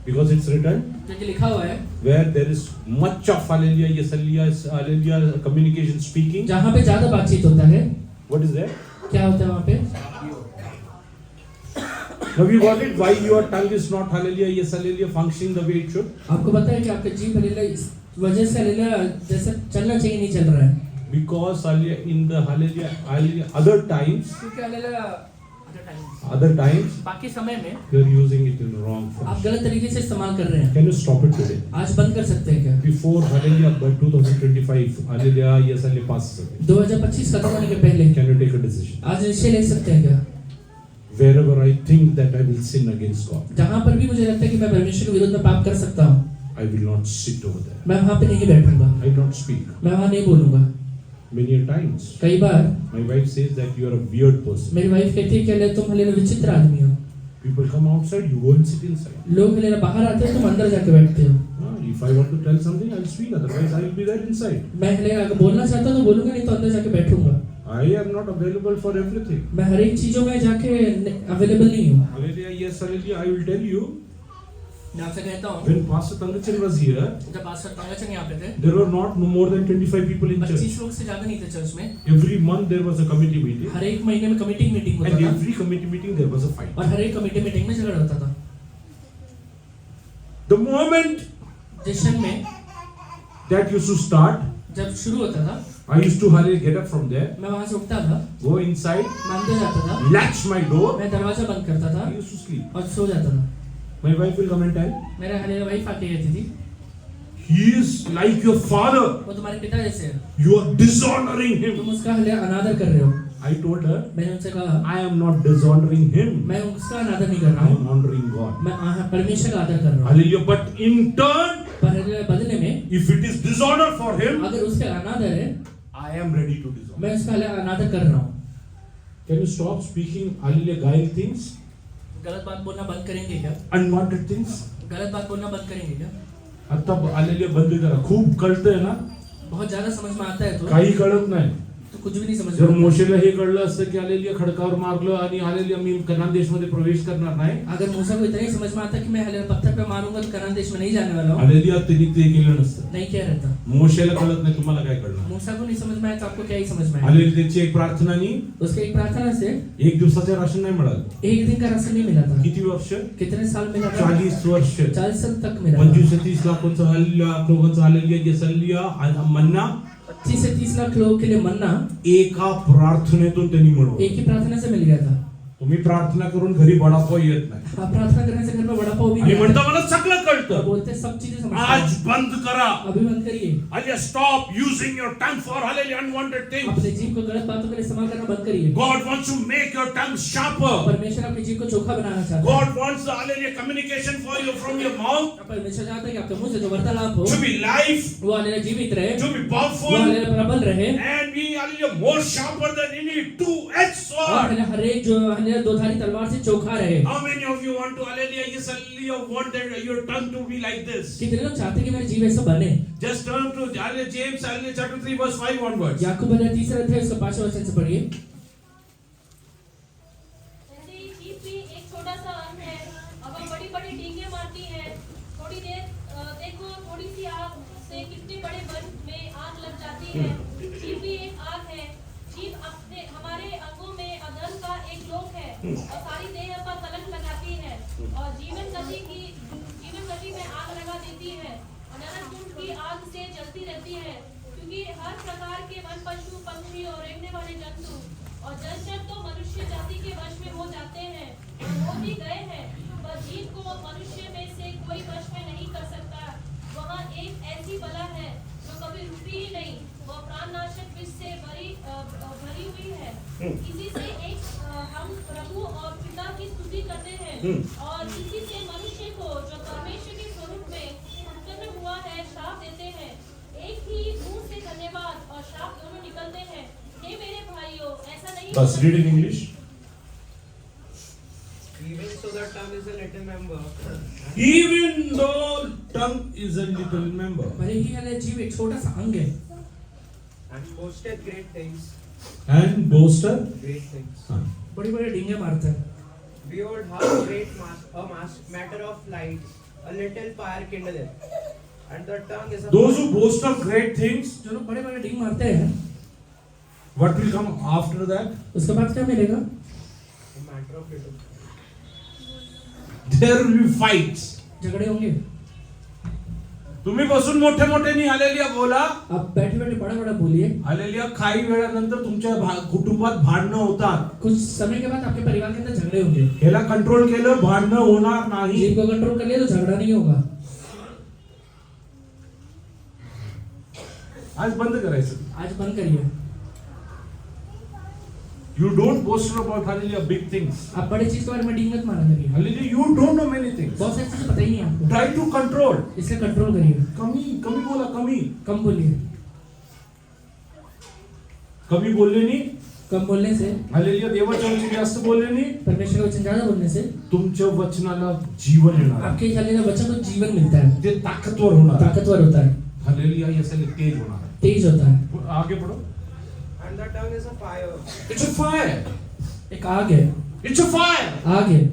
Because it's written, जो लिखा हुआ है, where there is much of hallelujah, yes, hallelujah, communication, speaking. जहाँ पे ज्यादा बातचीत होता है, What is that? क्या होता है वहाँ पे? Have you got it? Why your tongue is not hallelujah, yes, hallelujah, functioning the way it should? आपको पता है कि आपका जीभ हालेलुया इस वजह से हालेलुया जैसा चलना चाहिए नहीं चल रहा है. Because hallelujah, in the hallelujah, other times, क्योंकि हालेलुया other times, बाकी समय में you are using it in the wrong आप fashion. गलत तरीके से इस्तेमाल कर रहे हैं. Can you stop it today? आज बंद कर सकते हैं क्या? Before hallelujah, by 2025, hallelujah, yes, hallelujah, passes away. 2025 खत्म होने के पहले Can you take a decision? आज निश्चय ले सकते हैं क्या? Wherever I think that I will sin against God, जहाँ पर भी मुझे लगता है कि मैं परमेश्वर के विरुद्ध में पाप कर सकता हूँ, I will not sit over there. मैं वहाँ पे नहीं बैठूंगा. I will not speak. मैं वहाँ नहीं बोलूंगा. Many a times, कई बार my wife says that you are a weird person. मेरी वाइफ कहती है कि हालेलुया तुम हालेलुया विचित्र आदमी हो. People come outside, you go and sit inside. लोग हालेलुया बाहर आते हैं, तुम अंदर जाके बैठते हो. If I want to tell something, I'll speak. Otherwise, I will be there inside. मैं हालेलुया अगर बोलना चाहता हूँ तो बोलूंगा, नहीं तो अंदर जाके बैठूंगा. I am not available for everything. मैं हर एक चीजों में जाके अवेलेबल नहीं हूँ. Hallelujah, yes, hallelujah. I will tell you. मैं आपसे कहता हूँ, When Pastor Tangachan was here, जब पास्टर पंकजन यहाँ पे थे, there were not no more than 25 people in church. 25 लोग से ज्यादा नहीं थे चर्च में. Every month there was a committee meeting, हर एक महीने में कमेटी मीटिंग होता and था, every committee meeting there was a fight. और हर एक कमेटी मीटिंग में झगड़ा होता था. The moment जिस क्षण में that used to start, जब शुरू होता था, I used to hurry get up from there, मैं वहां से उठता था, go inside, मैं अंदर जाता था, latch my door. मैं दरवाजा बंद करता था I used to sleep. और सो जाता था. My wife will come and tell, मेरा हालेलुया वाइफ आके कहती थी, he is like your father. वो तुम्हारे पिता जैसे है, You are dishonoring him. तुम उसका हालेलुया अनादर कर रहे हो. I told her, मैंने उनसे कहा, I am not dishonoring him. मैं उसका अनादर नहीं कर रहा I हूँ, am honoring God. मैं परमेश्वर का आदर कर रहा हूँ. Hallelujah. But in turn, पर बदले में if it is dishonor for him, अगर उसका अनादर है, I am ready to dishonor. मैं उसका हालेलुया अनादर कर रहा हूँ. Can you stop speaking hallelujah guile things, गलत बात बोलना बंद करेंगे क्या? unwanted things? गलत बात बोलना बंद करेंगे क्या? आता hallelujah बंद करा. खूप कळतंय ना, बहुत ज्यादा समझ में आता है तो काही कळत नाही. तो कुछ भी नहीं समझ जर पाता। मोशेला हे कळलं असतं की हालेलुया खडकावर मारलं आणि हालेलुया मी कनान देशमध्ये प्रवेश करणार नाही, अगर मूसा को इतना ही समझ में आता कि मैं हालेलुया पत्थर पे मारूंगा तो कनान देश में नहीं जाने वाला हूँ, हालेलुया त्यांनी ते केलं नसतं. नहीं क्या रहता। मोशेला कळत नाही, तुम्हाला काय कळणार. मूसा को नहीं समझ में आया तो आपको क्या ही समझ में आया। हालेलुया त्याची एक प्रार्थनानी उसके एक प्रार्थना से एक दिवसाचं राशन नाही मिळालं. एक दिन का राशन नहीं मिला था। किती वर्ष? कितने साल मिला था? 40 वर्ष. 40 साल तक मिला था। 25 से 30 लाखांचा लोकांचा हालेलुया येसलिया मन्ना 25 से 30 लाख लोगों के लिए मन्ना एका प्रार्थनेतून त्यांनी मिळवलं. एक ही प्रार्थना से मिल गया था। तुम्ही प्रार्थना करून घरी वडापाव येत नाही आप प्रार्थना करने से घर में वड़ा पाव भी आणि नहीं म्हणता आता। मला सगळं तो कळतं. बोलते सब चीजें समझते आज हैं। बंद करा. अभी बंद करिए। Hallelujah stop using your tongue for hallelujah unwanted things. अपने जीव को गलत बातों के लिए इस्तेमाल करना बंद करिए। God wants to make your tongue sharper. परमेश्वर अपने जीव को चोखा बनाना चाहता है। God wants the hallelujah communication for you from your mouth परमेश्वर चाहता है कि आपके मुंह से जो वार्तालाप हो to be live, वो हालेलुया जीवित रहे, to be वो powerful, हालेलुया प्रबल रहे, and be hallelujah more sharper than any two-edged और sword. हालेलुया हर एक जो हालेलुया दोधारी तलवार से चोखा रहे। How many of you want to hallelujah? Yes, hallelujah. Want that your tongue to be like this? कितने लोग चाहते हैं कि मेरा जीव ऐसा बने? Just turn to hallelujah James hallelujah chapter 3 verse 5 onwards. याकूब वाला तीसरा अध्याय उसका 5वां वचन से पढ़िए। ऐसे ही जीभ भी एक छोटा सा अंग है, अब हम बड़ी बड़ी डींगे मारती है। थोड़ी देर देखो, थोड़ी सी आग से कितने बड़े वन में आग लग जाती है। जीभ भी एक आग है। जीभ अपने हमारे अंगों में अधर्म का एक लोक है और सारी देह पर कलंक लगाती है और जीवन गति में आग लगा देती है। अनर्थ कुंड की आग से जलती रहती है, क्योंकि हर प्रकार के वन पशु पक्षी और रेंगने वाले जंतु और जलचर तो मनुष्य जाति के वश में हो जाते हैं और हो भी गए हैं, पर जीव को मनुष्य में से कोई वश में नहीं कर सकता। वहाँ एक ऐसी बला है जो कभी रुकती ही नहीं, वह प्राणनाशक विष से भरी हुई है। इसी से एक हम प्रभु और पिता की स्तुति करते हैं और इसी से मनुष्य को जो परमेश्वर के स्वरूप में उत्पन्न हुआ है श्राप देते हैं। एक ही मुंह से धन्यवाद और श्राप दोनों निकलते हैं। हे मेरे भाइयों, ऐसा नहीं Let's read in English. Even so, the tongue is a little member, Even though tongue is a little member भले ही हालेलुया जीव एक छोटा सा अंग है and boasteth great things, and boaster. great things. हाँ. बड़ी बड़ी डींगे मारता है। Behold, how great matter of light, a little fire kindleth, and the tongue is a Those who boast of great things, जो लोग बड़े बड़े डींग मारते हैं, what will come after that? उसके बाद क्या मिलेगा? matter of little. There will be fights. झगड़े होंगे। तुम्ही बसून मोठे मोठ्याने हालेलुया बोला. आप बैठे बैठे बड़ा बड़ा बोलिए। हालेलुया काही वेळानंतर तुमच्या कुटुंबात भांडणं होतात. कुछ समय के बाद आपके परिवार के अंदर झगड़े होंगे। ह्याला कंट्रोल केलं भांडणं होणार नाही. जीव को कंट्रोल कर लिया तो झगड़ा नहीं होगा। आज बंद करायचं. आज बंद करिए। You don't boast about hallelujah big things. आप बड़े चीज के बारे में डींग मत मारा करिए। Hallelujah, you don't know many things. बहुत सारी चीजें पता ही नहीं आपको। Try to control. इसलिए कंट्रोल करिए। कमी बोला कमी. कम बोलिए। कमी बोलले नाही. कम बोलने से, हालेलुया देवाच्या वचन जास्त बोलले नाही. परमेश्वर का वचन ज्यादा बोलने से तुमच्या वचनाला जीवन येणार. आपके हालेलुया वचन को जीवन मिलता है, ते ताकदवर होणार. ताकतवर होता है, हालेलुया यासाठी तेज होणार. तेज होता है। आगे बढ़ो. And the tongue is a fire, It's a fire. एक आग है। It's a fire. आग है।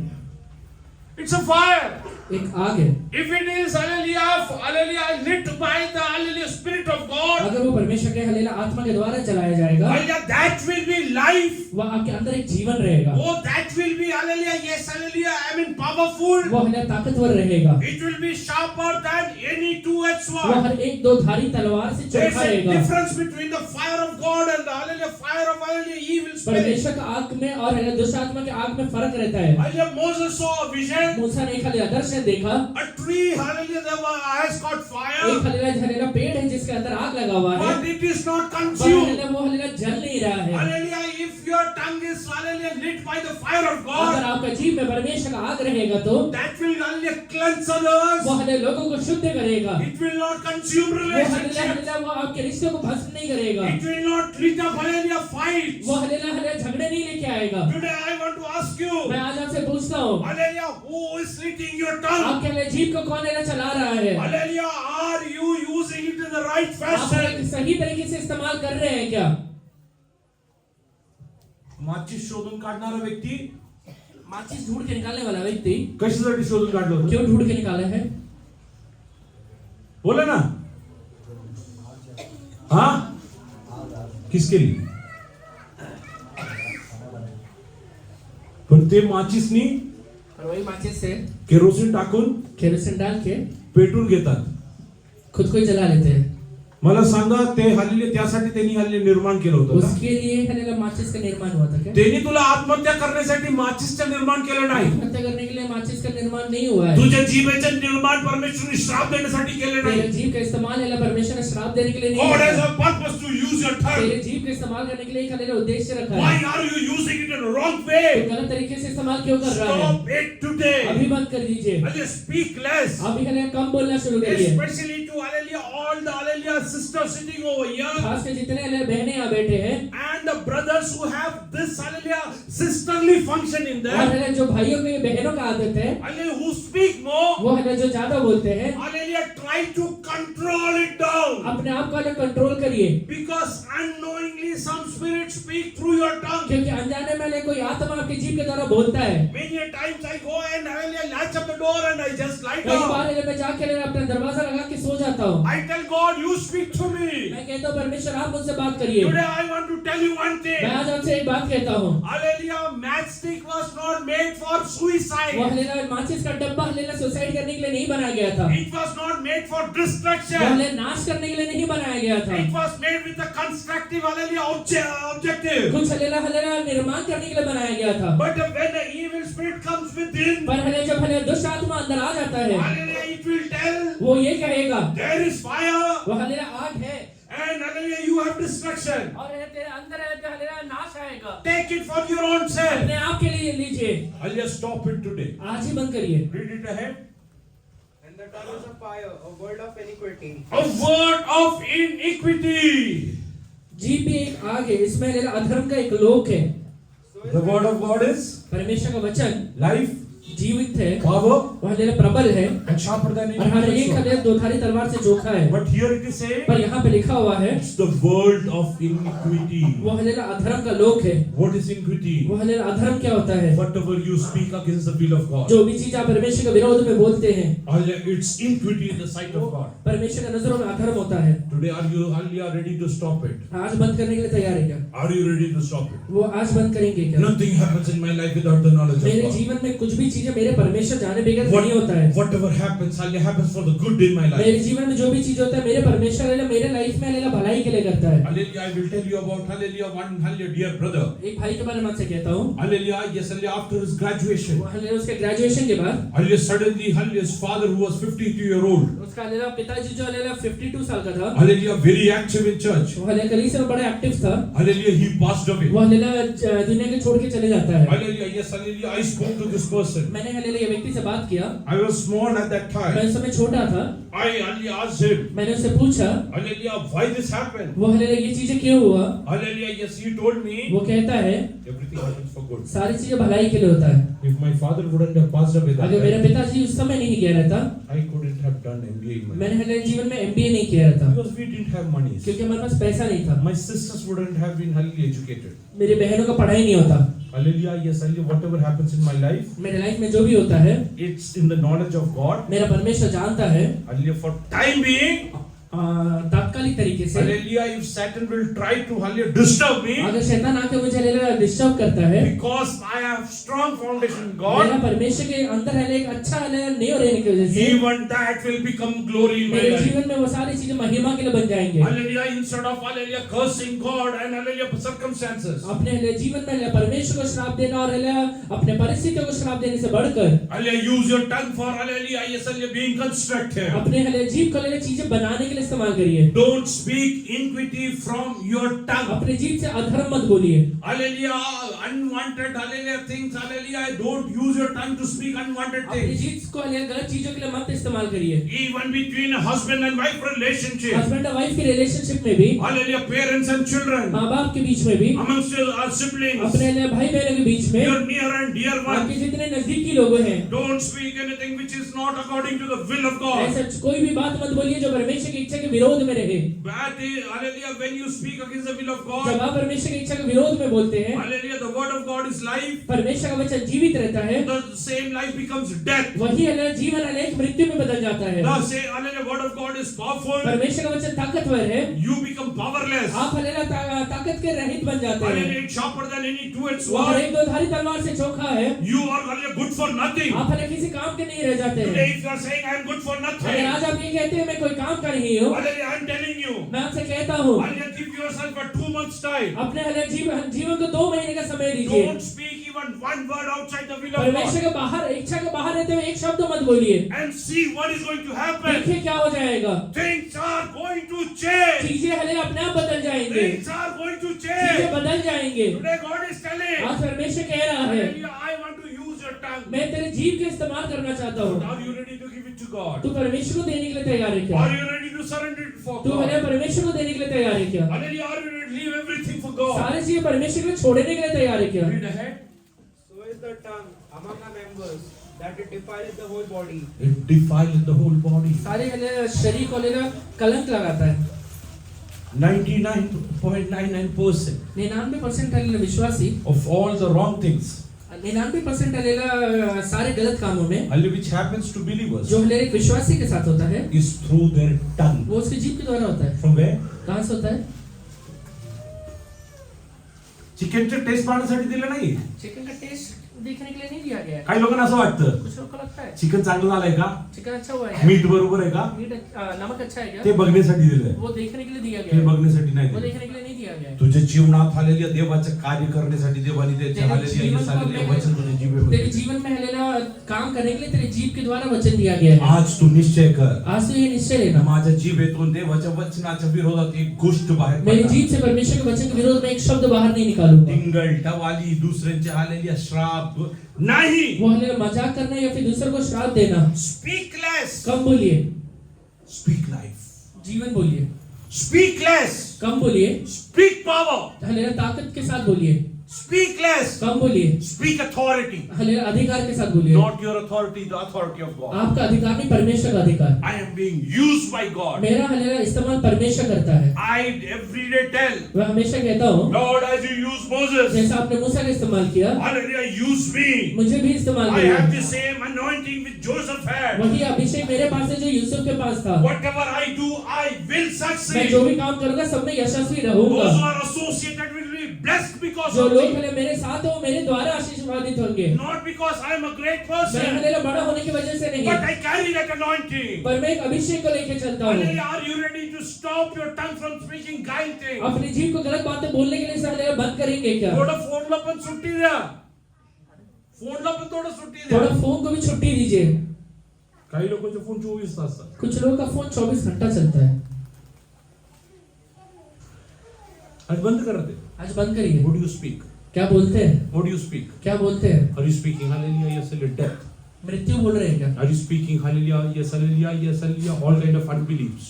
It's a fire. एक आग है। If it is hallelujah lit by the hallelujah spirit of God, अगर वो परमेश्वर के हालेलुया आत्मा के द्वारा चलाया जाएगा, hallelujah that will be life. वह आपके अंदर एक जीवन रहेगा। Oh, that will be hallelujah. Yes, hallelujah. I mean powerful. वो हालेलुया ताकतवर रहेगा। It will be sharper than any two-edged वो sword. हर एक दो धारी तलवार से There's चोखा a रहेगा। difference between the fire of God and the hallelujah fire of hallelujah evil spirit. परमेश्वर का आग में और हालेलुया दुष्ट आत्मा के आग में फर्क रहता है। Hallelujah, Moses saw a vision. मूसा ने एक हालेलुया दर्शन देखा। A tree, hallelujah, has got fire. एक हालेलुया पेड़ है जिसके अंदर आग लगा हुआ है, But it is not पर consumed. हालेलुया वो हालेलुया जल नहीं रहा है। Hallelujah, if your tongue is hallelujah lit by the fire of अगर God, आपका जीव में परमेश्वर का आग रहेगा तो that will hallelujah cleanse वो others. हालेलुया लोगों को शुद्ध करेगा। It will not consume वो हालेलुया relationships. वो आपके रिश्तों को भस्म नहीं करेगा। It will not lead up hallelujah fights. वो हालेलुया झगड़े नहीं लेके आएगा। Today I want to ask you, मैं आज आपसे पूछता हूँ, hallelujah, who is leading your tongue? आपके हालेलुया जीव को कौन हालेलुया चला रहा है? Hallelujah, are you using it in the right आप fashion? सही तरीके से इस्तेमाल कर रहे हैं क्या? माचीस शोधून काढणारा व्यक्ती माचिस ढूंढ के निकालने वाला व्यक्ति कशासाठी शोधून काढलं होतं? क्यों ढूंढ के निकाला है? बोला ना. हाँ किसके लिए? पण ते माचीसनी और वही माचिस से केरोसिन टाकून केरोसिन डाल के पेटून घेतात. खुद को ही जला लेते हैं. मला सांगा ते हल्ली त्यासाठी त्यांनी हल्ली निर्माण केलं होतं का? उसके लिए हल्लेला माचिस का निर्माण हुआ था क्या? त्यांनी तुला आत्महत्या करण्यासाठी माचीसचं निर्माण केलं नाही. आत्महत्या करने के लिए माचिस का निर्माण नहीं हुआ है. तुझ्या जीवेचं निर्माण परमेश्वराने श्राप देण्यासाठी केलं तेरे नाही. जीव का इस्तेमाल हल्ला परमेश्वर ने श्राप देने के लिए नहीं God किया. has a purpose to use your tongue. तेरे जीव का इस्तेमाल करने के लिए एक हल्लेला उद्देश्य रखा Why है. are you using it in a wrong तो way? गलत तरीके से इस्तेमाल क्यों कर रहा है? Stop it today. अभी बंद कर दीजिए. Hallelujah, speak less. अभी हल्ला कम बोलना शुरू करिए. Especially to hallelujah, all the hallelujah sisters sitting over here. खास कर जितने हल्ले बहनें यहाँ बैठे हैं And the brothers who have this hallelujah sisterly function in और them. हल्ला जो भाइयों के बहनों का आदत है Hallelujah, who speak more. वो हल्ला जो ज्यादा बोलते हैं Hallelujah, try to control it down. अपने आप को हल्ला कंट्रोल करिए. Because unknowingly some spirits speak through your tongue. क्योंकि अनजाने में हल्ले कोई आत्मा आपके जीव के द्वारा बोलता है. Many a times I go and hallelujah, latch up the door and I just lie कई बार down. हल्ले मैं जाके हल्ले अपना दरवाजा लगा के सो जाता हूँ. I tell God, you speak to me. मैं कहता हूँ परमेश्वर आप मुझसे बात करिए. Today I want to tell you one thing. मैं आज आपसे एक बात कहता हूँ. Hallelujah, matchstick was not made for वो suicide. हल्लेला माचिस का डब्बा हल्लेला सुसाइड करने के लिए नहीं बनाया गया था. It was not made for वो destruction. हल्ले नाश करने के लिए नहीं बनाया गया था. It was made with a constructive hallelujah objective. कुछ हल्लेला हल्लेला निर्माण करने के लिए बनाया गया था. But when the evil spirit comes within, पर हल्ले जब हल्ले दुष्ट आत्मा अंदर आ जाता है hallelujah, it will tell वो ये कहेगा there is fire वो हल्लेला आग है and hallelujah, you have destruction. और हल्ले तेरे अंदर है तो हल्लेला नाश आएगा. Take it for your own self. अपने आप के लिए लीजिए. Hallelujah, stop it today. आज ही बंद करिए. Read it ahead. And the tongue is a fire, a word of iniquity. A word of iniquity. जीभ भी एक आग है. इसमें हल्लेला अधर्म का एक लोक है. So is The word of God is परमेश्वर का वचन life, जीवित है. power, वो हल्लेला प्रबल है and sharper than any और हर एक sword. हल्लेला दो धारी तलवार से चोखा है. But here it is saying पर यहाँ पे लिखा हुआ है it's the word of iniquity. वो हल्लेला अधर्म का लोक है. What is iniquity? वो हल्लेला अधर्म क्या होता है? Whatever you speak against the will of God. जो भी चीज आप परमेश्वर के विरोध में बोलते हैं Hallelujah, it's iniquity in the sight of God. परमेश्वर की नजरों में अधर्म होता है. Today are you hallelujah ready to stop it? आज बंद करने के लिए तैयार है क्या? Are you ready to stop it? वो आज बंद करेंगे क्या? Nothing happens in my life without the knowledge of मेरे God. जीवन में कुछ भी चीजें मेरे परमेश्वर जाने बगैर नहीं होता है. Whatever happens, hallelujah, happens for the good in my मेरे life. जीवन में जो भी चीज होता है मेरे परमेश्वर हल्लेला मेरे लाइफ में हल्लेला भलाई के लिए करता है. Hallelujah, I will tell you about hallelujah one hallelujah dear brother. एक भाई के बारे में आपसे कहता हूँ. Hallelujah, yes, hallelujah, after his graduation. वो हल्लेला उसके ग्रेजुएशन के बाद Hallelujah, suddenly hallelujah, his father who was 52-year-old. उसका हल्लेला पिताजी जो हल्लेला 52 साल का था Hallelujah, very active in church. वो हल्लेला कलीसिया में बड़ा एक्टिव था. Hallelujah, he passed away. वो हल्लेला दुनिया के छोड़ के चले जाता है. Hallelujah, yes, hallelujah, I spoke to this person. मैंने हल्लेला ये व्यक्ति से बात किया. I was small at that मैं time. उस समय छोटा था. I hallelujah asked him, मैंने उससे पूछा hallelujah, why this happened? वो हल्लेला ये चीजें क्यों हुआ? Hallelujah, yes, he told me वो कहता है everything happens for good. सारी चीजें भलाई के लिए होता है. If my father wouldn't have passed away that अगर मेरा time, पिताजी उस समय नहीं गया रहता I couldn't have done MBA in my life. मैंने हल्लेला जीवन में एमबीए नहीं किया रहता Because we didn't have money. क्योंकि हमारे पास पैसा नहीं था. My sisters wouldn't have been hallelujah educated. मेरी बहनों का पढ़ाई नहीं होता. Hallelujah, yes, hallelujah, whatever happens in my life, मेरे लाइफ में जो भी होता है it's in the knowledge of God. मेरा परमेश्वर जानता है. Hallelujah, for time being, तात्कालिक तरीके से hallelujah, if Satan will try to hallelujah disturb me, अगर शैतान आके मुझे हल्लेला डिस्टर्ब करता है because I have strong foundation in God, मेरा परमेश्वर के अंदर हल्लेला एक अच्छा हल्लेला नहीं रहने की वजह से even that will become glory in my मेरे life. जीवन में वो सारी चीजें महिमा के लिए बन जाएंगे. Hallelujah, instead of hallelujah cursing God and hallelujah circumstances, अपने हल्लेला जीवन में हल्लेला परमेश्वर को श्राप देना और हल्लेला अपने परिस्थितियों को श्राप देने से बढ़कर hallelujah, use your tongue for hallelujah, yes, hallelujah, being constructive. अपने हल्लेला जीभ को हल्लेला चीजें बनाने के लिए इस्तेमाल करिए. Don't speak iniquity from your tongue. अपने जीभ से अधर्म मत बोलिए. Hallelujah, unwanted hallelujah things, hallelujah, don't use your tongue to speak unwanted अपनी things. जीभ को हल्लेला गलत चीजों के लिए मत इस्तेमाल करिए. Even between a husband and wife relationship, husband और वाइफ की रिलेशनशिप में भी hallelujah, parents and children, माँ बाप के बीच में भी amongst our siblings, अपने हल्लेला भाई बहनों के बीच में your near and dear आपके ones, जितने नजदीकी लोग हैं don't speak anything which is not according to the will of God. ऐसा कोई भी बात मत बोलिए जो परमेश्वर की इच्छा के विरोध में रहे. Hallelujah, when you speak against the will of जब God, आप परमेश्वर की इच्छा के विरोध में बोलते हैं, hallelujah, the word of God is life. परमेश्वर का वचन जीवित रहता है, The same life becomes death. वही हालेलुया जीवन हालेलुया मृत्यु में बदल जाता है। The same, hallelujah, word of God is powerful. परमेश्वर का वचन ताकतवर है, You become powerless. आप हालेलुया ताकत के रहित बन जाते हैं। Hallelujah, it's sharper than any two-edged वो sword. एक दो धारी तलवार से चोखा है, You are, hallelujah, good for nothing. आप हालेलुया किसी काम के नहीं रह जाते हैं। Today, if you are saying I am good for अगर nothing, आज आप ये कहते हैं मैं कोई काम का नहीं हूँ, hallelujah, I am telling you, मैं आपसे कहता हूँ hallelujah, give yourself a 2 months time. अपने हालेलुया जीवन को 2 महीने का समय दीजिए। Don't speak even one word outside the will of परमेश्वर God. के बाहर इच्छा के बाहर रहते हुए एक शब्द मत बोलिए, And see what is going to happen. देखिए क्या हो जाएगा। Things are going to change. चीजें हालेलुया अपने आप बदल जाएंगे, Things are going to चीजें change. बदल जाएंगे। Today God is telling, आज परमेश्वर कह रहा है hallelujah, I want to use your tongue. मैं तेरे जीव का इस्तेमाल करना चाहता हूँ। Are you ready to give it to God? तू परमेश्वर को देने के लिए तैयार है क्या? Are you ready to surrender it for तू हालेलुया God? परमेश्वर को देने के लिए तैयार है क्या? Hallelujah, are you ready to leave everything for God? सारे चीजें परमेश्वर के लिए छोड़ने के लिए तैयार है क्या? Read ahead. So is the tongue among the members, that it defileth the whole body, It defiles the whole body. सारे हालेलुया शरीर को हालेलुया कलंक लगाता है। 99.99% 99% हालेलुया विश्वासी, of all the wrong things, 99% hallelujah सारे गलत कामों में hallelujah, which happens to believers, जो हालेलुया एक विश्वासी के साथ होता है, is through their tongue. वो उसके जीभ के द्वारा होता है। From where? कहाँ से होता है? चिकनचं टेस्ट पाहण्यासाठी दिलं नाही. चिकन का टेस्ट देखने के लिए नहीं दिया गया है। काही लोकांना असं वाटतं कुछ लोगों को लगता है चिकन चांगलं झालंय का, चिकन अच्छा हुआ है, मीठ बरोबर आहे का, मीट नमक अच्छा है ते क्या? बघण्यासाठी दिलंय. वो देखने के लिए दिया ते गया है, बघण्यासाठी नाही वो दिलं. देखने के लिए नहीं दिया गया है। तुझ्या जीवनात हालेलुया देवाचं कार्य करण्यासाठी देवाने त्याचे तेरे हालेलुया जीवन येस हालेलुया को वचन तुझ्या तेरे जीवेमध्ये. जीवन में हालेलुया काम करने के लिए तेरे जीभ के द्वारा वचन दिया गया है। आज तू निश्चय कर, आज तो ये निश्चय लेना, माझ्या जीवेतून देवाच्या वचनाच्या विरोधात एक गोष्ट बाहेर मेरी पडणार. जीभ से परमेश्वर के वचन के विरोध में एक शब्द बाहर नहीं निकालूंगा। टिंगल टवाली दुसऱ्यांचे हालेलुया श्राप नाही. वो हालेलुया मजाक करना या फिर दूसरे को श्राप देना। स्पीक लेस, कम बोलिए, स्पीक लाइफ. जीवन बोलिए, स्पीक लेस, कम बोलिए, स्पीक पावर. हालेलुया ताकत के साथ बोलिए, स्पीक लेस, कम बोलिए, स्पीक अथॉरिटी. हालेलुया अधिकार के साथ बोलिए। Not your authority, the authority of God. आपका अधिकार नहीं, परमेश्वर का अधिकार। I am being used by God. मेरा हालेलुया इस्तेमाल परमेश्वर करता है। I every day tell, मैं हमेशा कहता हूँ Lord, as you use Moses, जैसा आपने मूसा का इस्तेमाल किया, hallelujah, use me. मुझे भी इस्तेमाल I किया। have the same anointing with Joseph had. वही अभिषेक मेरे पास है जो यूसुफ के पास था। Whatever I do, I will मैं succeed. जो भी काम करूंगा सब में यशस्वी रहूंगा। Those who are associated will be blessed because जो of लोग me. हालेलुया मेरे साथ हैं वो मेरे द्वारा आशीर्वादित होंगे। Not because I am a great मैं person, हालेलुया बड़ा होने की वजह से नहीं, but I carry that anointing. पर मैं एक अभिषेक को लेके चलता हूँ। Hallelujah, are you ready to stop your tongue from speaking guile things? अपनी जीभ को गलत बातें बोलने के लिए से हालेलुया बंद करेंगे क्या? थोडं फोनला पण सुट्टी द्या. फोनला पण थोडं सुट्टी द्या. थोड़ा फोन को भी छुट्टी दीजिए। काही लोकांचे फोन 24 तास असतात. कुछ लोगों का फोन 24 घंटा चलता है। आज बंद करा ते. आज बंद करिए। What do you speak? क्या बोलते हैं? What do you speak? क्या बोलते हैं? Are you speaking hallelujah, yes, hallelujah, death? मृत्यु बोल रहे हैं क्या? Are you speaking hallelujah, yes, hallelujah, all kind of unbeliefs?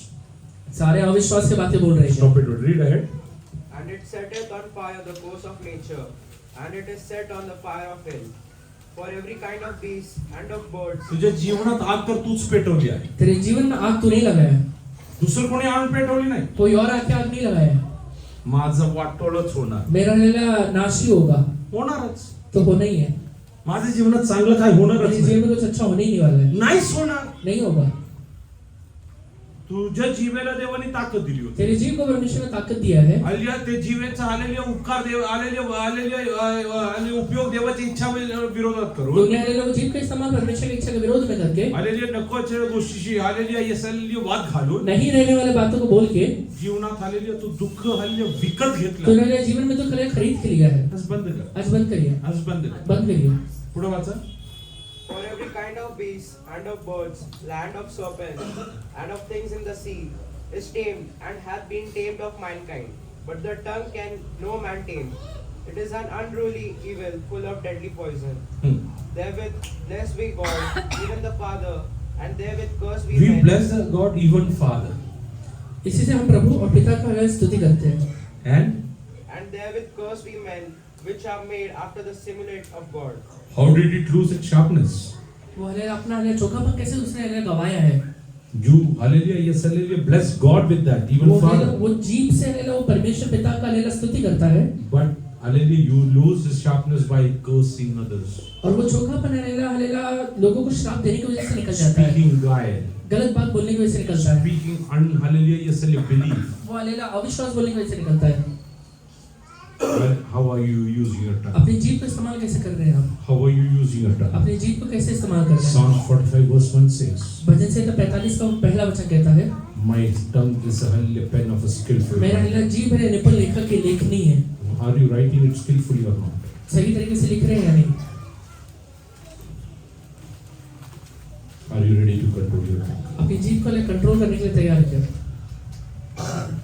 सारे अविश्वास की बातें बोल रहे हैं क्या? Stop it, read ahead. and it setteth on fire the course of nature, and it is set on the fire of hell. For every kind of beast and of birds, तुझ्या जीवनात आग तर तूच पेटवली आहे. तेरे जीवन में आग तू नहीं लगाया, दुसरं कोणी आग पेटवली नाही. कोई और आके आग नहीं लगाया। माझं वाटोळच होणार. मेरा हालेलुया नाश ही होगा, होणारच. तो होना ही है। माझ्या जीवनात चांगलं काय होणारच मेरे नाही. जीवन में कुछ अच्छा होने ही नहीं वाला है, नाहीच होणार. नहीं होगा। तुझ्या जीवेला देवाने ताकद दिली होती. तेरे जीव को परमेश्वर ने ताकत दिया है। हल्ल्या ते जीवेचा आलेले उपकार देव आलेले उपयोग देवाची इच्छा विरोधात करून दुनिया हालेलुया को जीव का इस्तेमाल परमेश्वर की इच्छा के विरोध में करके, आलेले नकोच्या गोष्टीशी आलेले यसलेली वाद घालून नहीं रहने वाले बातों को बोल के जीवनात आलेले तू दुःख हल्ले विकत घेतलं. तूने जीवन में तो खरीद के लिया है। आज बंद कर. आज बंद करिए, आज बंद कर. बंद करिए। पुढे वाचा. for every kind of beast and of birds, land of serpents, and of things in the sea, is tamed and hath been tamed of mankind. But the tongue can no man tame. It is an unruly evil, full of deadly poison. Therewith bless we God, even the Father, and therewith curse we We men. bless the God even Father. इसी से हम प्रभु और पिता का hallelujah स्तुति करते हैं। And therewith curse we men, which are made after the similitude of God. How did it lose its sharpness? वो हालेलुया अपना हालेलुया चोखापन कैसे उसने हालेलुया गवाया है। You, hallelujah, yes, hallelujah, bless God with that, even वो Father. वो जीभ से वो परमेश्वर पिता का स्तुति करता है, But hallelujah, you lose the sharpness by cursing others, और वो चोखापन हालेलुया लोगों को श्राप देने की वजह से निकल जाता है, speaking guile, गलत बात बोलने की वजह से निकलता है, speaking hallelujah, yes, hallelujah, belief. वो हालेलुया अविश्वास बोलने की वजह से निकलता है। Well, how are you using your tongue? अपनी जीभ को इस्तेमाल कैसे कर रहे हैं आप? How are you using your tongue? अपनी जीभ को कैसे इस्तेमाल कर रहे हैं? Psalms 45 verse 1 says, भजन संहिता 45 का पहला वचन कहता है, my tongue is a hallelujah pen of a skillful मेरा writer. हालेलुया जीभ है निपुण लेखक की लेखनी है। Are you writing it skillfully or not? सही तरीके से लिख रहे हैं या नहीं? Are you ready to control your tongue? अपनी जीभ को कंट्रोल करने के लिए तैयार है क्या?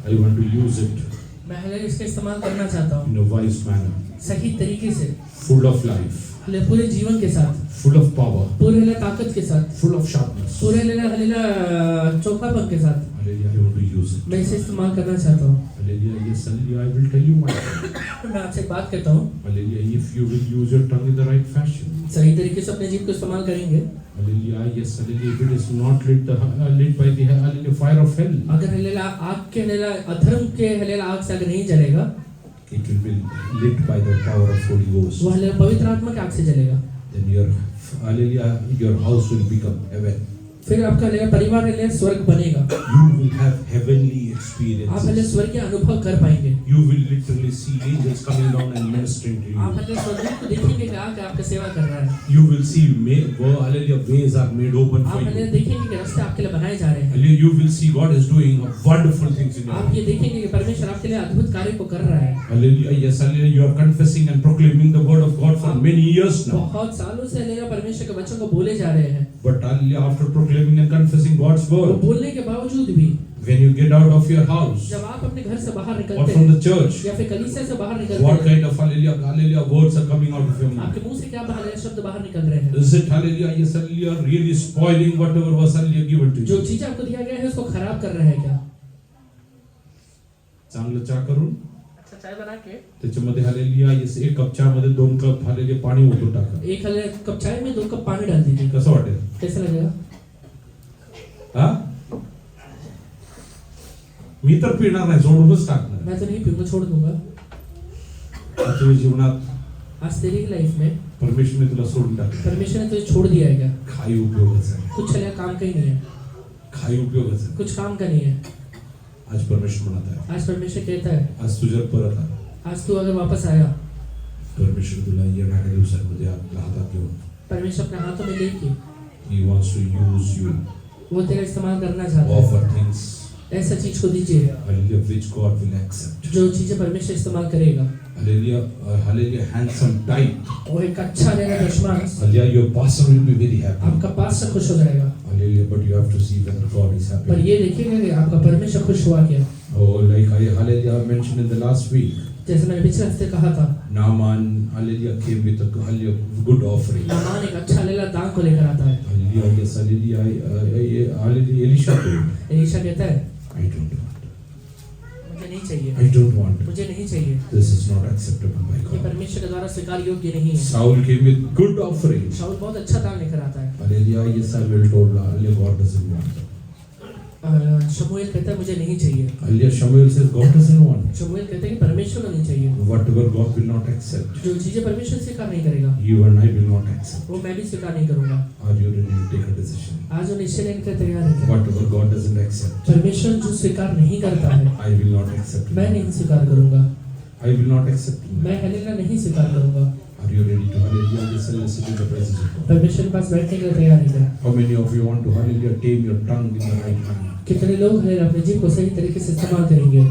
I want to use it मैं हालेलुया इसका इस्तेमाल करना चाहता हूँ in a wise manner, सही तरीके से, full of life, हालेलुया पूरे जीवन के साथ, full of power, पूरे हालेलुया ताकत के साथ, full of sharpness. पूरे हालेलुया चौखापन के साथ Hallelujah, I want to use it. मैं इसे इस्तेमाल करना चाहता हूँ। Hallelujah, yes, hallelujah, I will tell you why. मैं आपसे एक बात कहता हूँ, Hallelujah, if you will use your tongue in the right fashion. सही तरीके से अपने जीभ को इस्तेमाल करेंगे, Hallelujah, yes, hallelujah, if it is not lit by the hallelujah, fire of hell, अगर हालेलुया आग के हालेलुया अधर्म के हालेलुया आग से अगर नहीं जलेगा, it will be lit by the power of Holy Ghost. वो हालेलुया पवित्र आत्मा के आग से जलेगा, Then your hallelujah, your house will become heaven. फिर आपका हालेलुया परिवार हालेलुया स्वर्ग बनेगा, You will have heavenly आप हालेलुया experiences. स्वर्ग के अनुभव कर पाएंगे, You will literally see angels coming down and ministering to आप you. हालेलुया स्वर्ग को देखेंगे कि आग आपका सेवा कर रहा है, You will see hallelujah, ways are made open आप for हालेलुया you. देखेंगे कि रास्ते आपके लिए बनाए जा रहे हैं, Hallelujah, you will see God is doing wonderful things in your आप life. ये देखेंगे कि परमेश्वर आपके लिए अद्भुत कार्य को कर रहा है। Hallelujah, yes, hallelujah, you are confessing and proclaiming the word of God for many years now. बहुत सालों से हालेलुया परमेश्वर के वचन को बोले जा रहे हैं, But hallelujah, after proclaiming and confessing God's वो word, बोलने के बावजूद भी when you get out of your house जब आप अपने घर से बाहर or निकलते from हैं the church, या फिर कलीसिया से बाहर निकलते what हैं, kind of hallelujah words are coming out of your mouth? आपके मुंह से क्या हालेलुया शब्द बाहर निकल रहे हैं? Is it hallelujah, yes, hallelujah, really spoiling whatever was hallelujah given to जो you? चीज आपको दिया गया है उसको खराब कर रहे हैं क्या? चांगलं चहा करून अच्छा चाय बना के त्याच्यामध्ये hallelujah, yes, एक कप चहामध्ये 2 कप hallelujah पाणी ओतून टाका. एक हालेलुया कप चाय में 2 कप पानी डाल दीजिए, कसं वाटेल? कैसा लगेगा? हा? मी तर पिणार नाही, सोडूनच टाकणार. मैं तो नहीं पीऊंगा, छोड़ दूंगा। तुझ्या जीवनात आज तेरी लाइफ में परमेश्वरने तुला सोडून टाकलं. परमेश्वर ने तुझे छोड़ दिया है क्या? काही उपयोगच आहे. कुछ हालेलुया काम का ही नहीं है, काही उपयोगच आहे. कुछ काम का नहीं है। आज परमेश्वर म्हणत आहे, आज परमेश्वर कहता है, आज तुझ्या परत आला. आज तू अगर वापस आया, परमेश्वर तुला येणाऱ्या दिवसांमध्ये आपल्या हातात घेऊन परमेश्वर अपने हाथों में लेके He wants to use you, वो तेरा इस्तेमाल करना चाहता है। offer things ऐसा चीज को दीजिए hallelujah which God will accept. जो चीजें परमेश्वर इस्तेमाल करेगा। Hallelujah, hallelujah, handsome type. वो एक अच्छा रहेगा दुश्मन, Hallelujah, your pastor will be very happy. आपका पास्टर खुश हो जाएगा। Hallelujah, but you have to see whether God is पर happy. ये देखिएगा कि आपका परमेश्वर खुश हुआ क्या। Oh, like hallelujah, I mentioned in the last week, जैसे मैंने पिछले हफ्ते कहा था, Naaman, hallelujah, came with a hallelujah good offering. Naaman एक अच्छा हालेलुया दान को लेकर आता है। Hallelujah, yes, hallelujah, hallelujah, Elisha told, Elisha कहता है, I don't want. मुझे नहीं चाहिए, I don't want. मुझे नहीं चाहिए, This is not acceptable by ये God. परमेश्वर के द्वारा स्वीकार योग्य नहीं है। Saul came with good offering. शाऊल बहुत अच्छा दान लेकर आता है। Hallelujah, yes, Samuel told, hallelujah, God doesn't want. शमूएल कहता है मुझे नहीं चाहिए। Hallelujah, Samuel says, God doesn't want. शमूएल कहते हैं कि परमेश्वर को नहीं चाहिए, Whatever God will not accept, जो चीजें परमेश्वर स्वीकार नहीं करेगा you and I will not accept. वो मैं भी स्वीकार नहीं करूंगा। Are you ready to take a decision? आज वो निश्चय लेने के लिए तैयार है क्या? Whatever God doesn't accept, परमेश्वर जो स्वीकार नहीं करता है I will not accept. मैं नहीं स्वीकार करूंगा, I will not accept. मैं हालेलुया नहीं स्वीकार करूंगा। Are you ready to hallelujah listen to the presence of God? परमेश्वर के पास बैठने के लिए तैयार है क्या? How many of you want to hallelujah tame your tongue in the right manner? कितने लोग हालेलुया अपने जीभ को सही तरीके से इस्तेमाल करेंगे?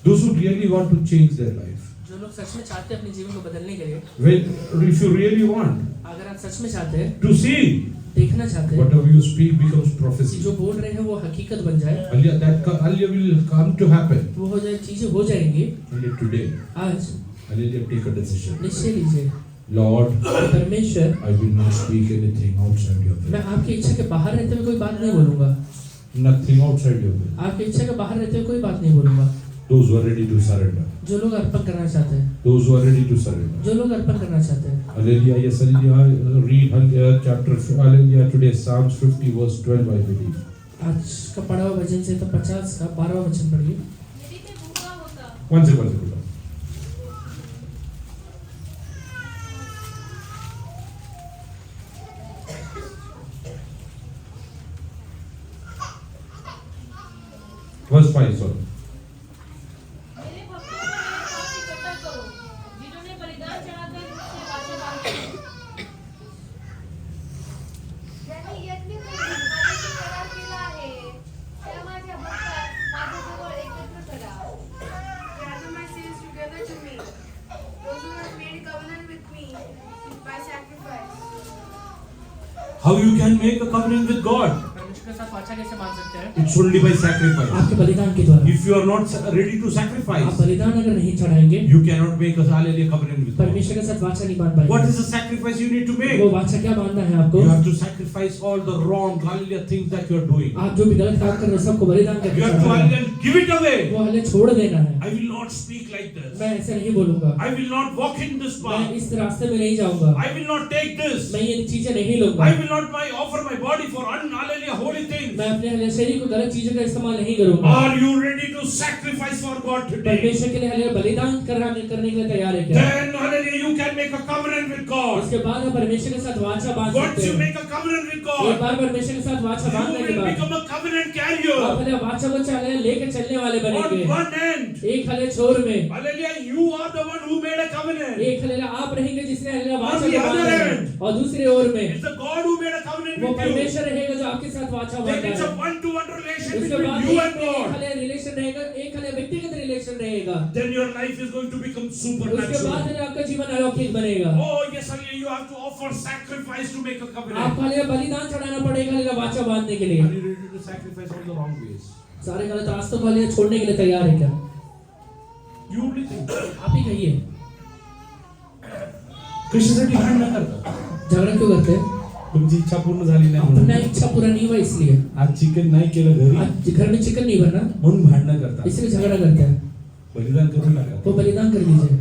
Those who really want to change their life. जो लोग सच में चाहते हैं अपने जीवन को बदलने के लिए, Well, if you really want अगर आप सच में चाहते हैं, to see, देखना चाहते हैं whatever you speak becomes कि prophecy. जो बोल रहे हैं वो हकीकत बन जाए, Hallelujah, that hallelujah will come to happen. वो हो जाए, चीजें हो जाएंगी। Hallelujah, today, आज hallelujah, take a decision. निश्चय लीजिए, Lord, परमेश्वर I will not speak anything outside your will. मैं आपकी इच्छा के बाहर रहते हुए कोई बात नहीं बोलूंगा। Nothing outside your will. आपकी इच्छा के बाहर रहते हुए कोई बात नहीं बोलूंगा। Those who are ready to surrender. जो लोग अर्पण करना चाहते हैं, Those who are ready to surrender. जो लोग अर्पण करना चाहते हैं। Hallelujah. Yes, hallelujah. Read hallelujah, chapter hallelujah today Psalms 50 verse 12 I believe. आज का पढ़ा हुआ वचन से तो 50 का 12वां वचन पढ़िए। यदि मैं भूखा होता One second. Verse 5 sorry. मेरे भक्तों को मेरे पास इकट्ठा करो, जिन्होंने बलिदान चढ़ाकर मुझसे वाचा बांधी है। ज्यांनी यज्ञ करून माझ्याशी करार केला आहे त्या माझ्या भक्तास माझ्याजवळ एकत्र करा. Gather my sins together to me. Those who have made covenant with me by sacrifice. How you can make a covenant with God? परमेश्वर के साथ वाचा कैसे मान सकते हैं? It's only by sacrifice. आपके बलिदान के द्वारा। If you are not ready to आप sacrifice, बलिदान अगर नहीं चढ़ाएंगे, you cannot make a hallelujah covenant with God. परमेश्वर के साथ वाचा नहीं बांध पाएंगे। What is the sacrifice you need to make? वो वाचा क्या बांधना है आपको? You have to sacrifice all the wrong hallelujah things that you are doing. आप जो भी गलत काम कर रहे हैं सबको बलिदान करके You have to चढ़ाना है। hallelujah give it away. वो हले छोड़ देना है। I will not speak like this. मैं ऐसे नहीं बोलूंगा। I will not walk in this मैं path. इस रास्ते में नहीं जाऊंगा। I will not take this. मैं ये चीजें नहीं लूंगा। I will not offer my body for hallelujah holy things. मैं अपने हले शरीर को गलत चीजों का इस्तेमाल नहीं करूंगा। Are you ready to sacrifice for God today? परमेश्वर के लिए हले बलिदान करने के लिए तैयार है क्या? Then hallelujah you can make a covenant with God. उसके बाद आप परमेश्वर के साथ वाचा बांध Once सकते you हैं। make a covenant with एक God, बार परमेश्वर के साथ वाचा you बांधने के will बाद become a covenant आप carrier. हले वाचा को चले लेके चलने वाले बनेंगे। On one end, एक हले छोर में, hallelujah, you are the one who made a covenant. एक हले आप रहेंगे जिसने हले वाचा On the को बांधा other है, end, और दूसरे ओर में It's the God who made a covenant वो with you. परमेश्वर रहेगा जो आपके साथ वाचा Then बांधा it's a है। one-to-one relation उसके between बाद you एक and God. हले रिलेशन रहेगा, एक हले व्यक्तिगत रिलेशन रहेगा। Then your life is going to become उसके बाद supernatural. हले आपका जीवन अलौकिक बनेगा। Oh yes, hallelujah, you have to offer sacrifice to make a covenant. आपको हले बलिदान चढ़ाना पड़ेगा हले वाचा बांधने के लिए। Are you ready to sacrifice all the wrong ways? सारे गलत रास्तों को हले छोड़ने के लिए तैयार है क्या? You only think. आप ही कहिए। कशासाठी भांडण करता? झगड़ा क्यों करते हैं? तुमची इच्छा पूर्ण झाली नाही अपना म्हणून. इच्छा पूरा नहीं हुआ इसलिए। आज चिकन नाही केलं घरी आज घर में चिकन नहीं बना म्हणून भांडण करतात. इसलिए झगड़ा करते हैं। बलिदान करू नका. वो बलिदान कर दीजिए।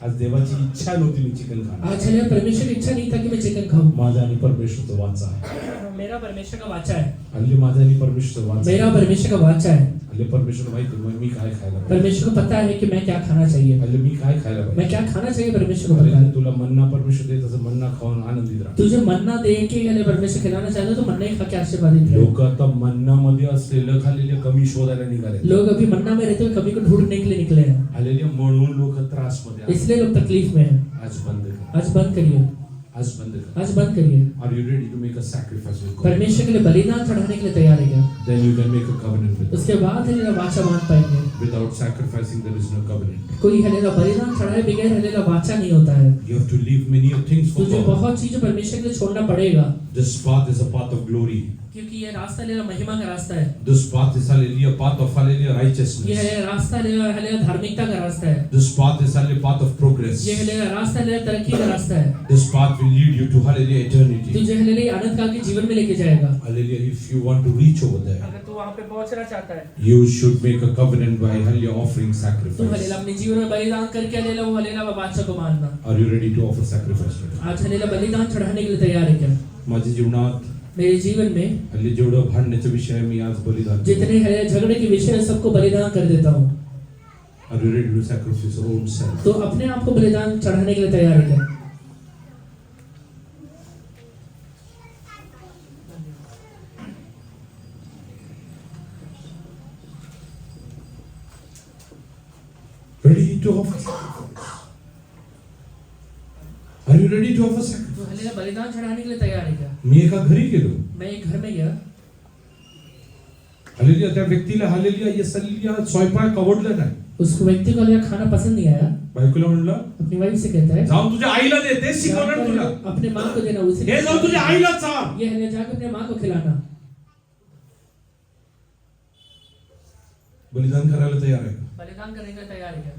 आज देवाची इच्छा नव्हती मी चिकन खाणार. आज हले परमेश्वर की इच्छा नहीं था कि मैं चिकन खाऊं। माझा आणि परमेश्वरचा वाचा आहे. मेरा परमेश्वर का वाचा है। हल्ली माझा आणि परमेश्वरचा वाचा आहे. मेरा परमेश्वर का वाचा है। हल्ली परमेश्वर माहिती आहे मी काय खायला पाहिजे. परमेश्वर को पता है कि मैं क्या खाना चाहिए। हल्ली मी काय खायला मैं पाहिजे. क्या खाना चाहिए परमेश्वर को पता हल्ली है। तुला मन्ना परमेश्वर देत असं मन्ना खाऊन आनंदित राहा. तुझे मन्ना दे के हले परमेश्वर खिलाना चाहते हो तो मन्ना ही खा के आशीर्वादित रहो। लोक आता मन्ना मध्ये असलेलं खाल्लेलं कमी शोधायला निघाले. लोग अभी मन्ना में रहते हुए कभी को ढूंढने के लिए निकले हैं, आलेले म्हणून लोक त्रास मध्ये आहेत. इसलिए लोग तकलीफ में हैं। आज बंद कर. आज बंद करिए। आज बंद कर. आज बंद करिए। Are you ready to make a sacrifice with God? परमेश्वर के लिए बलिदान चढ़ाने के लिए तैयार है क्या? Then you can make a covenant with God. उसके बाद हले वाचा बांध पाएंगे। Without sacrificing there is no covenant. कोई हले बलिदान चढ़ाए बगैर हले वाचा नहीं होता है। You have to leave many of things for तुझे God. बहुत चीजें परमेश्वर के लिए छोड़ना पड़ेगा, This path is a path of glory. क्योंकि ये रास्ता लेना महिमा का रास्ता है। This path is hallelujah path of hallelujah ये righteousness. है रास्ता लेना हले धार्मिकता का रास्ता है। This path is hallelujah path of progress. ये हले रास्ता लेना तरक्की का रास्ता है। This path will lead you to hallelujah eternity. तुझे हले अनंत काल के जीवन में लेके जाएगा। Hallelujah. If you want to reach over there, अगर तू वहाँ पे पहुँचना चाहता है you should make a covenant by hallelujah offering तो sacrifice. हलेला अपने जीवन में बलिदान करके हलेला वो हलेला बादशाह को मानना। Are you ready to offer sacrifice today? आज हलेला बलिदान चढ़ाने के लिए तैयार है क्या? माझ्या जीवनात मेरे जीवन में हल्ली जेवढं भांडण्याचा विषय आहे मी आज बलिदान. जितने हले झगड़े के विषय है सबको बलिदान कर देता हूँ। Are you ready to sacrifice your own self? तो अपने आप को बलिदान चढ़ाने के लिए तैयार है क्या? Ready to offer sacrifice? Are you ready to offer sacrifice? तो हलेला बलिदान चढ़ाने के लिए तैयार है क्या? मी एका घरी गेलो. मैं एक घर में गया, हालेलुया त्या व्यक्तीला हालेलुया येसलिया स्वयंपाक आवडला नाही. उस व्यक्ति को हलेला खाना पसंद नहीं आया। बायकोला म्हणलं अपनी वाइफ से कहता है जाऊन तुझ्या आईला दे ते शिकवणार तुला. अपने माँ को देना, उसे हे जाऊन तुझ्या आईला सांग. ये हले जाकर अपने माँ को खिलाना। बलिदान करायला तयार आहे का? बलिदान करने के लिए तैयार है क्या?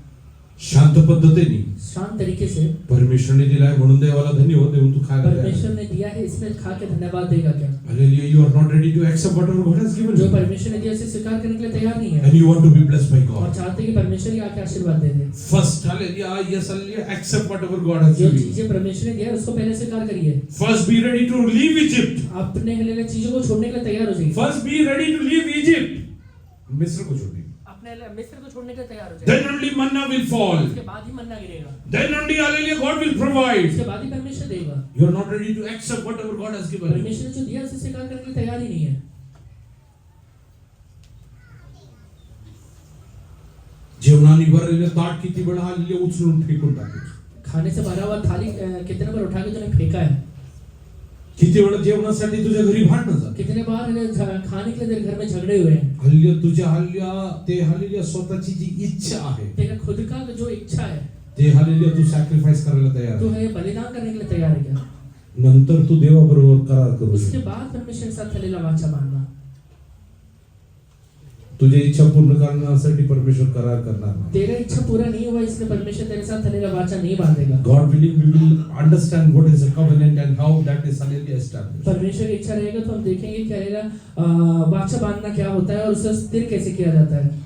शांत पद्धतीने शांत तरीके से परमेश्वरने दिलाय म्हणून देवाला धन्यवाद देऊन तू खायला तयार परमेश्वर आहे. ने दिया है, इसमें खा के धन्यवाद देगा क्या? Hallelujah, you are not ready to accept whatever God has given जो you. परमेश्वर ने दिया उसे स्वीकार करने के लिए तैयार नहीं है And you want to be blessed by और God. चाहते हैं कि परमेश्वर ही आके आशीर्वाद दे दे। First, hallelujah, yes, hallelujah, accept whatever God has जो given you. चीजें परमेश्वर ने दिया है उसको पहले स्वीकार करिए। First, be ready to leave Egypt. अपने हलेले चीजों को छोड़ने के लिए तैयार हो जाइए। First, be ready to leave Egypt. मिस्र को छोड़िए. अपने मिस्र को छोड़ने के लिए तैयार हो जाइए। Then only manna will fall. उसके बाद ही मन्ना गिरेगा। Then only, hallelujah, God will provide. उसके बाद ही परमेश्वर देगा। You are not ready to accept whatever God has given you. परमेश्वर ने जो दिया उसे स्वीकार करने के लिए तैयार ही नहीं है। जेवणाने भरलेलं ताट किती वेळा हल्ली उचलून फेकून टाकायचं. खाने से भरा हुआ थाली कितने बार उठा के तूने फेंका है? किती वेळा जेवणासाठी तुझ्या घरी भांडणं झालं. कितने बार खाने के लिए तेरे घर में झगड़े हुए हैं? हल्ली तुझ्या हल्ल्या ते हल्ली स्वतःची जी इच्छा आहे तेरा खुद का जो इच्छा है ते हल्ली तू सॅक्रिफाइस करायला तयार तू आहे. है बलिदान करने के लिए तैयार है क्या? नंतर तू देवाबरोबर करार करू उसके शकतो. बाद परमेश्वर के साथ हलेला वाचा मानना। तुझी इच्छा पूर्ण करण्यासाठी परमेश्वर करार करणार नाही. तेरा इच्छा पूरा नहीं हुआ इसलिए परमेश्वर तेरे साथ हलेला वाचा नहीं बांधेगा। God willing, we will understand what is a covenant and how that is hallelujah established. परमेश्वर की इच्छा रहेगा तो हम देखेंगे कि हलेला वाचा बांधना क्या होता है और उसे स्थिर कैसे किया जाता है।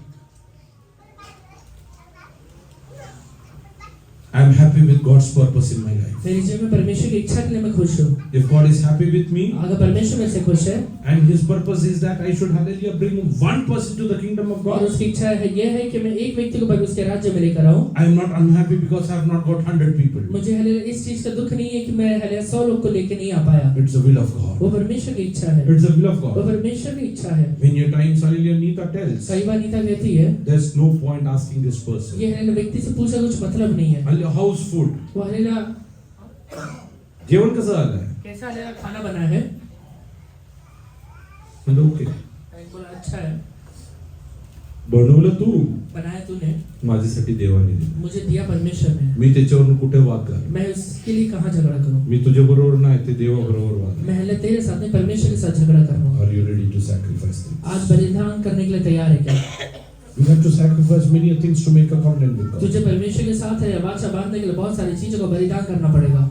I am happy with God's purpose in my life. मेरे जीवन में परमेश्वर की इच्छा के लिए मैं खुश हूँ। If God is happy with me अगर परमेश्वर मेरे से खुश है and His purpose is that I should hallelujah bring one person to the kingdom of और God, उसकी इच्छा है ये है कि मैं एक व्यक्ति को परमेश्वर के राज्य में लेकर आऊँ। I am not unhappy because I have not got 100 people. मुझे हलेला इस चीज का दुख नहीं है कि मैं हलेला 100 लोग को लेके नहीं आ पाया। It's the will of God. वो परमेश्वर की इच्छा है। It's the will of वो God. परमेश्वर की इच्छा है। When your times hallelujah Nita tells, कई बार नीता कहती है there's no point asking this person. ये हलेला व्यक्ति से पूछा कुछ मतलब नहीं है। Hallelujah, how's food? वो हलेला जेवण कसं झालंय? कैसा हलेला खाना बना है? म्हणजे ओके. मैंने बोला अच्छा है। बनवलं तू, बनाया तूने, माझ्यासाठी देवाने दिलं. मुझे दिया परमेश्वर ने। मी त्याच्यावरून कुठे वाद घाल. मैं उसके लिए कहाँ झगड़ा करूँ? मी तुझ्या बरोबर नाही, ते देवाबरोबर वाद. मैं हले तेरे साथ नहीं परमेश्वर के साथ झगड़ा कर रहा हूँ। Are you ready to sacrifice things? आज बलिदान करने के लिए तैयार है क्या? You have to sacrifice many things to make a covenant with God. तुझे परमेश्वर के साथ है वाचा बांधने के लिए बहुत सारी चीजों का बलिदान करना पड़ेगा।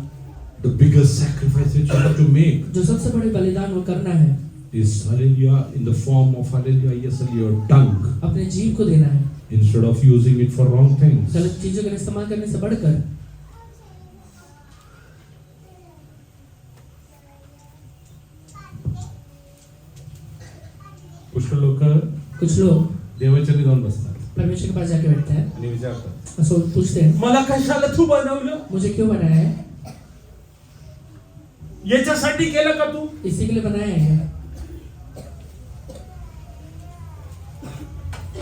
The biggest sacrifice which you have to make जो सबसे बड़ी बलिदान वो करना है is hallelujah in the form of hallelujah yes your tongue अपने जीव को देना है, instead of using it for wrong things. गलत चीजों का इस्तेमाल करने से बढ़कर। पुष्कळ लोक कुछ लोग देवाच्या जाऊन बसतात परमेश्वर के पास जाके बैठते हैं आणि विचारतात, और सो पूछते हैं मला कशाला तू बनवलं? मुझे क्यों बनाया है? याच्यासाठी केलं का तू? इसी के लिए बनाया है क्या?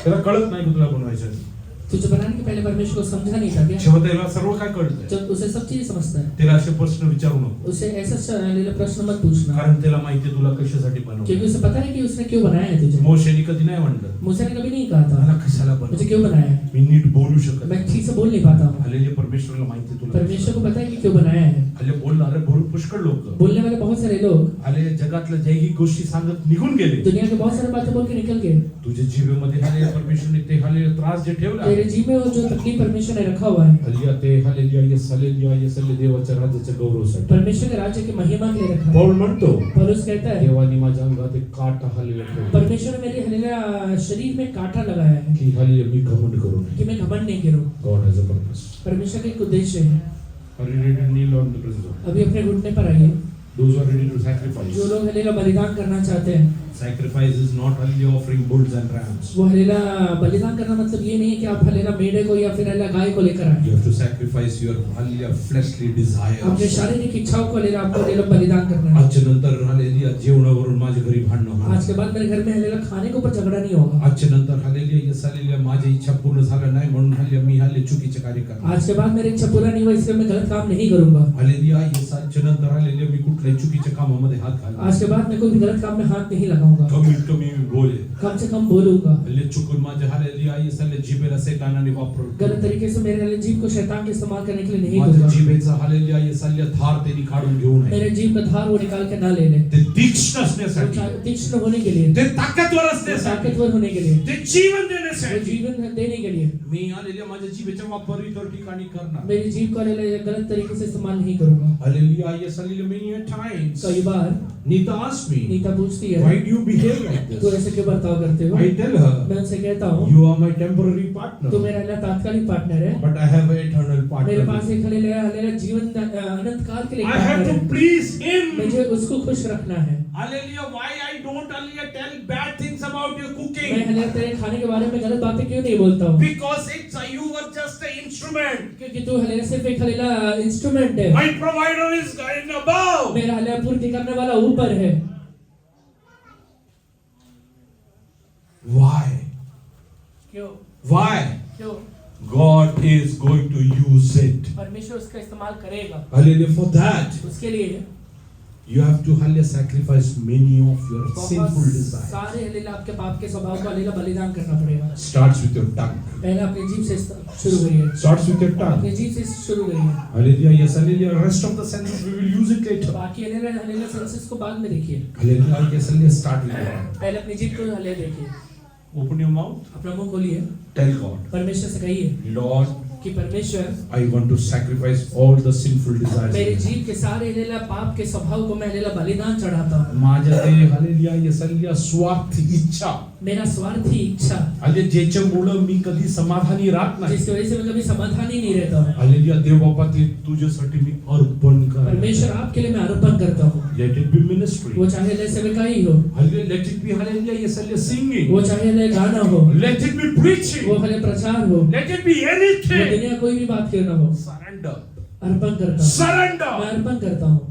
त्याला कळत नाही की तुला बनवायचं. तुझे बनाने के पहले परमेश्वर को समझा नहीं था क्या? शेवट त्याला सर्व काय कळतंय. जब उसे सब चीजें समझता है त्याला असे प्रश्न विचारू नको, उसे ऐसा प्रश्न मत पूछना, कारण त्याला माहिती तुला कशासाठी क्योंकि बनवलं. उसे पता है कि उसने क्यों बनाया है तुझे। मोशेनी कधी नाही म्हणलं मूसा ने कभी नहीं कहा मला था कशाला मुझे बनवलं. क्यों बनाया है, मी नीट बोलू शकत मैं नाही. ठीक से बोल नहीं पाता हूँ। हल्ली परमेश्वराला माहिती तुला. परमेश्वर को पता है कि क्यों बनाया है। हल्ली बोलणारे पुष्कळ लोक बोलने वाले बहुत सारे लोग आले जगातल्या जैविक गोष्टी सांगत निघून गेले. दुनिया के बहुत सारे बातें बोल के निकल गए। तुझ्या जीवेमध्ये हल्ली परमेश्वरने ते हल्ली त्रास जे ठेवला, तेरे जीव में वो जो तकलीफ परमेश्वर ने रखा हुआ है हल्ली ते हल्लेलुया येस हल्लेलुया येस हल्ले देवाच्या राज्याच्या गौरवासाठी. परमेश्वर के राज्य की महिमा के लिए रखा है। पौल म्हणतो, पौलुस कहता है देवानी माझ्या अंगात एक काटा हल्लेला ठेवला परमेश्वर ने मेरे हलेला शरीर में कांटा लगाया है की हल्ली मी घमंड करू नये. कि मैं घमंड नहीं करूं। God has a purpose. परमेश्वर का एक उद्देश्य है। Are you ready to kneel on the presence of God? अभी अपने घुटने पर आइए। Those who are ready to sacrifice. जो लोग हलेला बलिदान करना चाहते हैं, Sacrifice is not only offering bulls and rams. वो हलेला बलिदान करना मतलब ये नहीं है कि आप हलेला मेढ़े को या फिर हलेला गाय को लेकर आए। You have to sacrifice your hallelujah fleshly अपने desires. शारीरिक इच्छाओं को हलेला आपको हलेला बलिदान करना है। आजच्या नंतर हल्लेलुया जेवणावरून माझ्या घरी भांडणं होणार. आज के बाद मेरे घर में हलेला खाने के ऊपर झगड़ा नहीं होगा। आजच्या नंतर हल्लेलुया येस हल्लेलुया माझी इच्छा पूर्ण झालं नाही म्हणून हल्लेलुया मी हल्ले चुकीचे कार्य करणार. आज के बाद मेरी इच्छा पूरा नहीं हुआ इसलिए मैं गलत काम नहीं करूंगा। हल्लेलुया येस आजच्या नंतर हल्लेलुया मी कुठल्याही चुकीच्या कामामध्ये हात घालणार. आज के बाद मैं कोई भी गलत काम में हाथ नहीं लगाऊंगा। होगा, कमी बोले कम से कम बोलूंगा। हल्ली चुकून माझ्या हालेलुया येसल्या जिभेला सैतानाने वापरतो. गलत तरीके से मेरे जीभ को शैतान के इस्तेमाल करने के लिए नहीं माझ्या दूंगा। जिभेचा हालेलुया येसल्या धार त्यांनी काढून घेऊ नये. मेरे जीभ का धार वो निकाल के ना ले ले, ते तीक्ष्ण असण्यासाठी, तीक्ष्ण होने के लिए, ते ताकदवर असण्यासाठी, ताकतवर होने के लिए, ते जीवन वो देण्यासाठी जीवन देने के लिए मी हालेलुया माझ्या जिभेचा वापर इतर ठिकाणी करणार. मेरी जीभ को गलत तरीके से इस्तेमाल नहीं करूंगा। हालेलुया येसल्या many a times कई बार Nita asked me, नीता पूछती why है, do you behave like तू this? ऐसे क्यों बर्ताव करते हो? I tell her, मैं उनसे कहता हूँ, you are my temporary partner, तू मेरा तात्कालिक पार्टनर है, but I have an eternal मेरे partner. पास एक हलेला जीवन अनंत काल के लिए I have partner to है। please him. मुझे उसको खुश रखना है। Hallelujah. Why I don't hallelujah tell bad things about your मैं cooking? हलेला तेरे खाने के बारे में गलत बातें क्यों नहीं बोलता हूँ? Because you were just an instrument. क्योंकि तू हलेला सिर्फ एक हलेला इंस्ट्रूमेंट है। My provider is in above. मेरा हलेला पूर्ति करने वाला ऊपर है। Why? क्यों? Why? क्यों? God is going to use it. परमेश्वर उसका इस्तेमाल करेगा। Hallelujah. For that, उसके लिए you have to hallelujah sacrifice many of your sinful desires. सारे हलेला आपके पाप के स्वभाव को हलेला बलिदान करना पड़ेगा। Starts with your tongue. पहले अपनी जीभ से शुरू करिए। Starts with your tongue. अपनी जीभ से शुरू करिए। Hallelujah. Yes, hallelujah. Rest of the senses we will use it later. बाकी हलेला सेंसेस को बाद में देखिए। Hallelujah. Yes, hallelujah. Start with your tongue. पहले अपनी जीभ को हलेला देखिए। Open your mouth. अपना मुंह खोलिए। Tell God, परमेश्वर से कहिए Lord, कि परमेश्वर I want to sacrifice all the sinful desires. मेरी जीभ के सारे हलेला पाप के स्वभाव को मैं हलेला बलिदान चढ़ाता हूँ। माझ्या ते हालेलुया येसल्या स्वार्थ इच्छा मेरा स्वार्थी इच्छा आणि ज्याच्यामुळे मी कधी समाधानी राहत नाही. जिसकी वजह से मैं कभी समाधानी नहीं रहता हूँ। हालेलुया देव बाबा ते तुझ्यासाठी मी अर्पण कर. परमेश्वर आपके लिए मैं अर्पण करता हूँ। Let it be ministry. वो चाहे हलेला सेवकाई हो, hallelujah let it be hallelujah येसल्या singing. वो चाहे हलेला गाना हो, Let it be preaching. वो हलेला प्रचार हो, Let it be वो anything. दुनिया कोई भी बात क्यों ना हो, Surrender. अर्पण करता हूँ। Surrender. मैं अर्पण करता हूँ।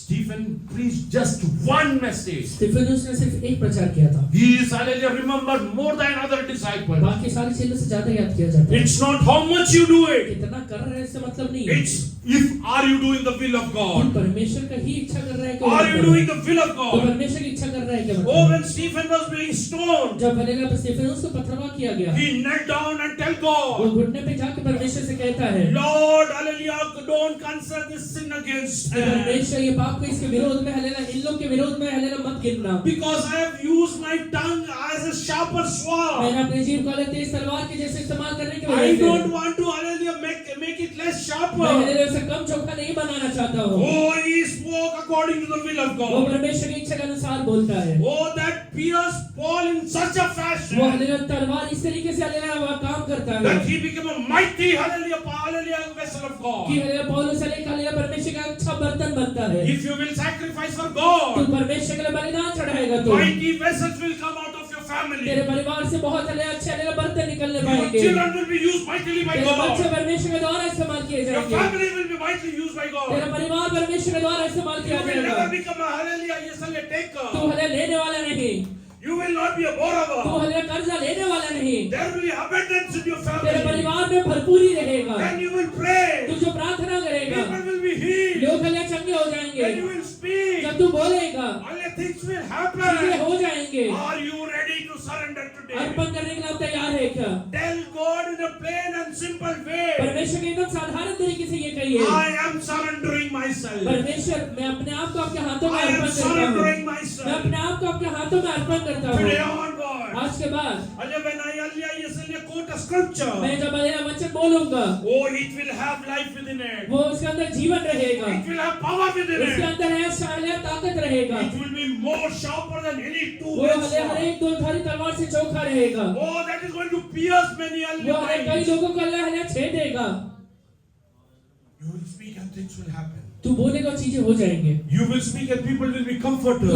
Stephen preached just one message. स्टीफेनुस ने सिर्फ एक प्रचार किया था। He is hallelujah remembered more than other disciples. बाकी सारी चीजों से ज्यादा याद किया जाता है। It's not how much you do it. कितना कर रहे हैं इससे मतलब नहीं है। It's if are you doing the will of तुम God? परमेश्वर का ही इच्छा कर रहा है कि Are you doing the will of तो God? परमेश्वर की इच्छा कर रहा है क्या Oh, मतलब? when Stephen was being stoned, जब हलेला पर स्टीफेनुस को पथरवा किया गया, he knelt down and tell वो God, घुटने पे जाकर परमेश्वर से कहता है, Lord, hallelujah, don't consider this sin against कि them. परमेश्वर ये पाप को इसके विरोध में हलेला, इन लोग के विरोध में हलेला मत गिनना। Because I have used my tongue as a sharper sword. मैंने अपने जीभ को हलेला तेज तलवार के जैसे इस्तेमाल करने की I वजह से don't want to hallelujah make it less मैं sharper. हलेला से कम चोखा नहीं बनाना चाहता हूँ। Oh, he spoke according to the will of वो God. परमेश्वर की इच्छा के अनुसार बोलता है। Oh, that pierced Paul in such a वो fashion हलेला तलवार इस तरीके से हलेला वह काम करता है that he became a mighty hallelujah vessel of कि God. हलेला पौलुस हलेला परमेश्वर का अच्छा बर्तन बनता है। If you will sacrifice for तू God, परमेश्वर के लिए बलिदान चढ़ाएगा तो mighty vessels will come out of your family. तेरे परिवार से बहुत अच्छे हलेला बर्तन निकलने Your पाएंगे। children will be used mightily by तेरे बच्चे God. परमेश्वर के द्वारा इस्तेमाल किए Your जाएंगे। family will be mightily used by God. तेरा परिवार परमेश्वर के द्वारा इस्तेमाल You किया will जाएगा। never become a hallelujah yesterday तू taker. हले लेने वाला नहीं, You will not be a तू borrower. हले कर्जा लेने वाला नहीं। There will be abundance in your तेरे family. परिवार में भरपूरी रहेगा। When you will pray, तू जो प्रार्थना करेगा, people will be healed. लोग हले चंगे हो जाएंगे। When you will speak, जब तू बोलेगा, all the things will चीजें happen. हो जाएंगे। Are you ready to surrender today? अर्पण करने के लिए आप तैयार है क्या? Tell God in a plain and simple way, परमेश्वर के एकदम साधारण तरीके से ये कहिए, I am surrendering myself. परमेश्वर मैं अपने आप को आपके हाथों में I am अर्पण करता हूँ। surrendering मैं myself. अपने आप को आपके हाथों में अर्पण करता Today हूँ। onward. आज के बाद When I yesterday quote a scripture, मैं जब हलेला वचन बोलूंगा, oh, it will have life within it. वो उसके अंदर जीवन रहेगा, It will have power within उसके it. अंदर है शायद ताकत रहेगा, It will be more sharper than any वो two-edged हले हर sword. एक दो धारी तलवार से चोखा रहेगा, Oh, that is going to pierce many वो हले कई minds. लोगों को हले हले छेदेगा। You will speak and things will happen. तू बोलेगा चीजें हो जाएंगे। You will speak and people will be तू comforted.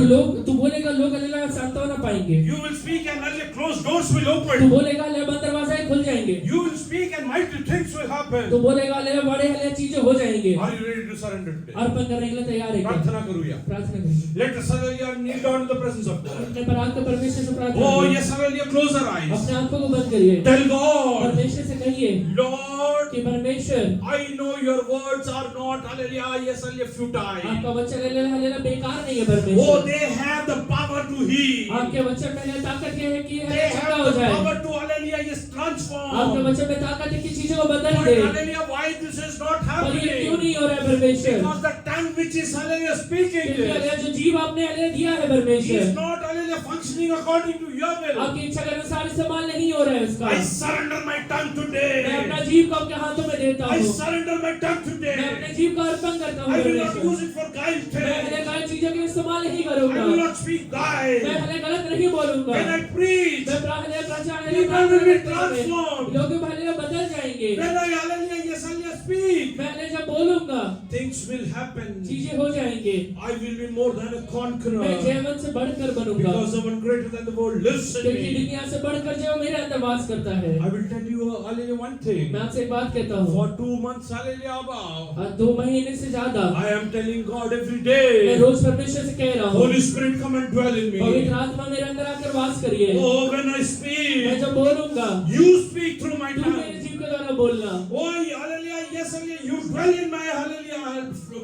बोलेगा लोग हलेला सांत्वना पाएंगे। You will speak and all the closed doors will तू open. बोलेगा हले बंद दरवाजे खुल जाएंगे। You will speak and mighty things will तू happen. बोलेगा हले बड़े हले चीजें हो जाएंगे। Are you ready to surrender today? अर्पण करने के लिए तैयार है क्या? प्रार्थना करूया. प्रार्थना करिए। Let us hallelujah kneel down in the presence of God. अपने पराग के परमेश्वर से प्रार्थना Oh करिए। yes, hallelujah. Close our eyes. अपने आंखों को बंद करिए। Tell God, परमेश्वर से कहिए, Lord, कि परमेश्वर I know your words are not, hallelujah, yes, hallelujah, futile. आपका वचन हालेलुया बेकार नहीं है Oh, परमेश्वर। they have the power to heal. आपके वचन में ताकत ये है कि They ये चंगा have हो the जाए। power to, hallelujah, yes, आपके transform. वचन में ताकत है कि चीजों को बदल But, they. hallelujah, why this is not और ये क्यों happening? नहीं हो रहा है परमेश्वर? Because the tongue which is, hallelujah, speaking क्योंकि this, हालेलुया जो जीव आपने हालेलुया दिया है is परमेश्वर, not, hallelujah, functioning according to your will. आपकी इच्छा के अनुसार इस्तेमाल नहीं हो रहा है उसका। I surrender my tongue मैं अपना today. जीव को आपके हाथों में देता I हूँ। surrender my tongue मैं अपने today. जीव का अर्पण करता हूँ I will not परमेश्वर। use it for guile मैं अपने today. गलत चीजों के इस्तेमाल नहीं I करूंगा। will not speak मैं guile. भले गलत नहीं बोलूंगा। When I preach, मैं हालेलुया प्रचार people will be transformed. लोग हालेलुया बदल जाएंगे। When I, hallelujah, yes, hallelujah, speak, मैं हालेलुया जब बोलूंगा things will happen. चीजें हो जाएंगे। I will be more than a मैं conqueror. जयवंत से बढ़कर बनूंगा, Because the one greater than the world lives in क्योंकि me. दुनिया से बढ़कर जो मेरे अंदर वास करता है। I will tell you, hallelujah, one thing. मैं आपसे एक बात कहता हूँ, For 2 months, hallelujah, above, 2 महीने से ज्यादा I am telling God every मैं day, रोज परमेश्वर से कह रहा हूँ, Holy Spirit, come and dwell in me. पवित्र आत्मा मेरे अंदर आकर वास करिए। Oh, when I मैं speak, जब बोलूंगा you speak through my तू मेरे tongue. जीव के द्वारा बोलना, Oh, hallelujah, yes, hallelujah, you dwell in my, hallelujah,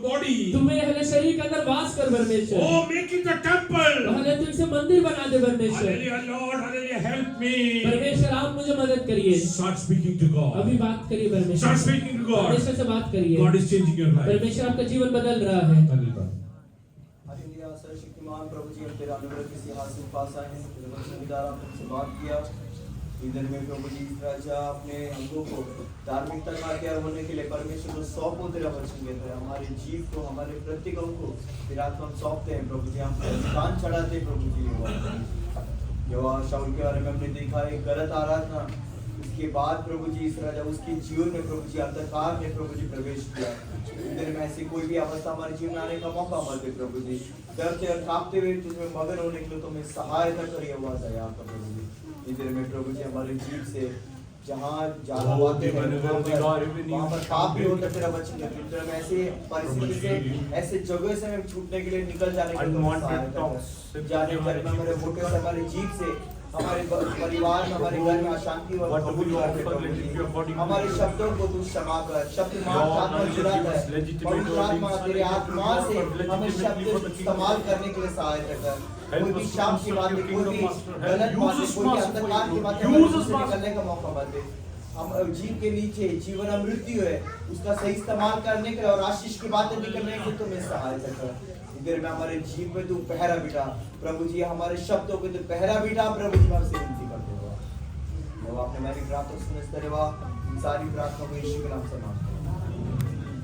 body. तू मेरे हालेलुया शरीर के अंदर वास कर परमेश्वर। Oh, make it a temple. Hallelujah तू इसे मंदिर बना दे परमेश्वर। Hallelujah, Lord, hallelujah, help me. परमेश्वर आप मुझे मदद करिए। Start speaking to God. अभी बात करिए Start परमेश्वर, speaking to God. परमेश्वर से बात करिए। God is changing your life. परमेश्वर आपका जीवन बदल रहा है। Hallelujah. हालेलुया सर्वशक्तिमान प्रभु जी, हम तेरा अनुग्रह के सिंहासन के पास आए हैं। तेरे वचन के द्वारा हमसे बात किया। इधर में प्रभु जी राजा अपने अंगों को धार्मिकता का हथियार होने के लिए परमेश्वर को सौंपो। तेरा वचन कहता है हमारे जीव को, हमारे प्रत्येक अंग को तेरा आत्मा हम सौंपते हैं प्रभु जी। हम बलिदान चढ़ाते हैं प्रभु जी। यहोवा शाऊल के बारे में हमने देखा एक गलत आराधना, उसके बाद प्रभु जी इस राजा उसके जीवन में प्रभु जी अंधकार ने प्रभु जी प्रवेश किया। इधर में ऐसी कोई भी अवस्था हमारे जीवन में आने का मौका मत दे प्रभु जी। डरते और कांपते हुए तुझमें मगन होने के लिए तुम्हें सहायता करिए हुआ दया आपका प्रभु जी। इधर में प्रभु जी हमारे जीव से जहाँ ज्यादा बातें हैं वहाँ पर पाप भी होता है। तेरा वचन कहता है इधर में ऐसे परिस्थिति से, ऐसे जगह से हमें छूटने के लिए निकल जाने की तुम्हें सहायता कर। जाने घर में हमारे होटे से, हमारे जीव से, हमारे परिवार में, हमारे घर में अशांति और कबूल करके प्रभु जी हमारे शब्दों को तू क्षमा कर। शब्द मार्ग आत्मा जुड़ाता है, पवित्र आत्मा तेरे आत्मा से हमें शब्द इस्तेमाल करने के लिए सहायता कर। कोई भी शाम की बातें, कोई भी गलत बातें, कोई भी अंधकार की बातें निकलने का मौका मत दे। हम जीव के नीचे जीवन और मृत्यु है, उसका सही इस्तेमाल करने के और आशीष की बातें निकलने के तुम्हें सहायता कर। इधर में हमारे जीव में तू पहरा बिठा प्रभु जी, हमारे शब्दों पे तू पहरा बिठा प्रभु जी। हमसे विनती करते हो, आपने मेरी प्रार्थना सुने, सारी प्रार्थना को यीशु के नाम से मांगते हैं।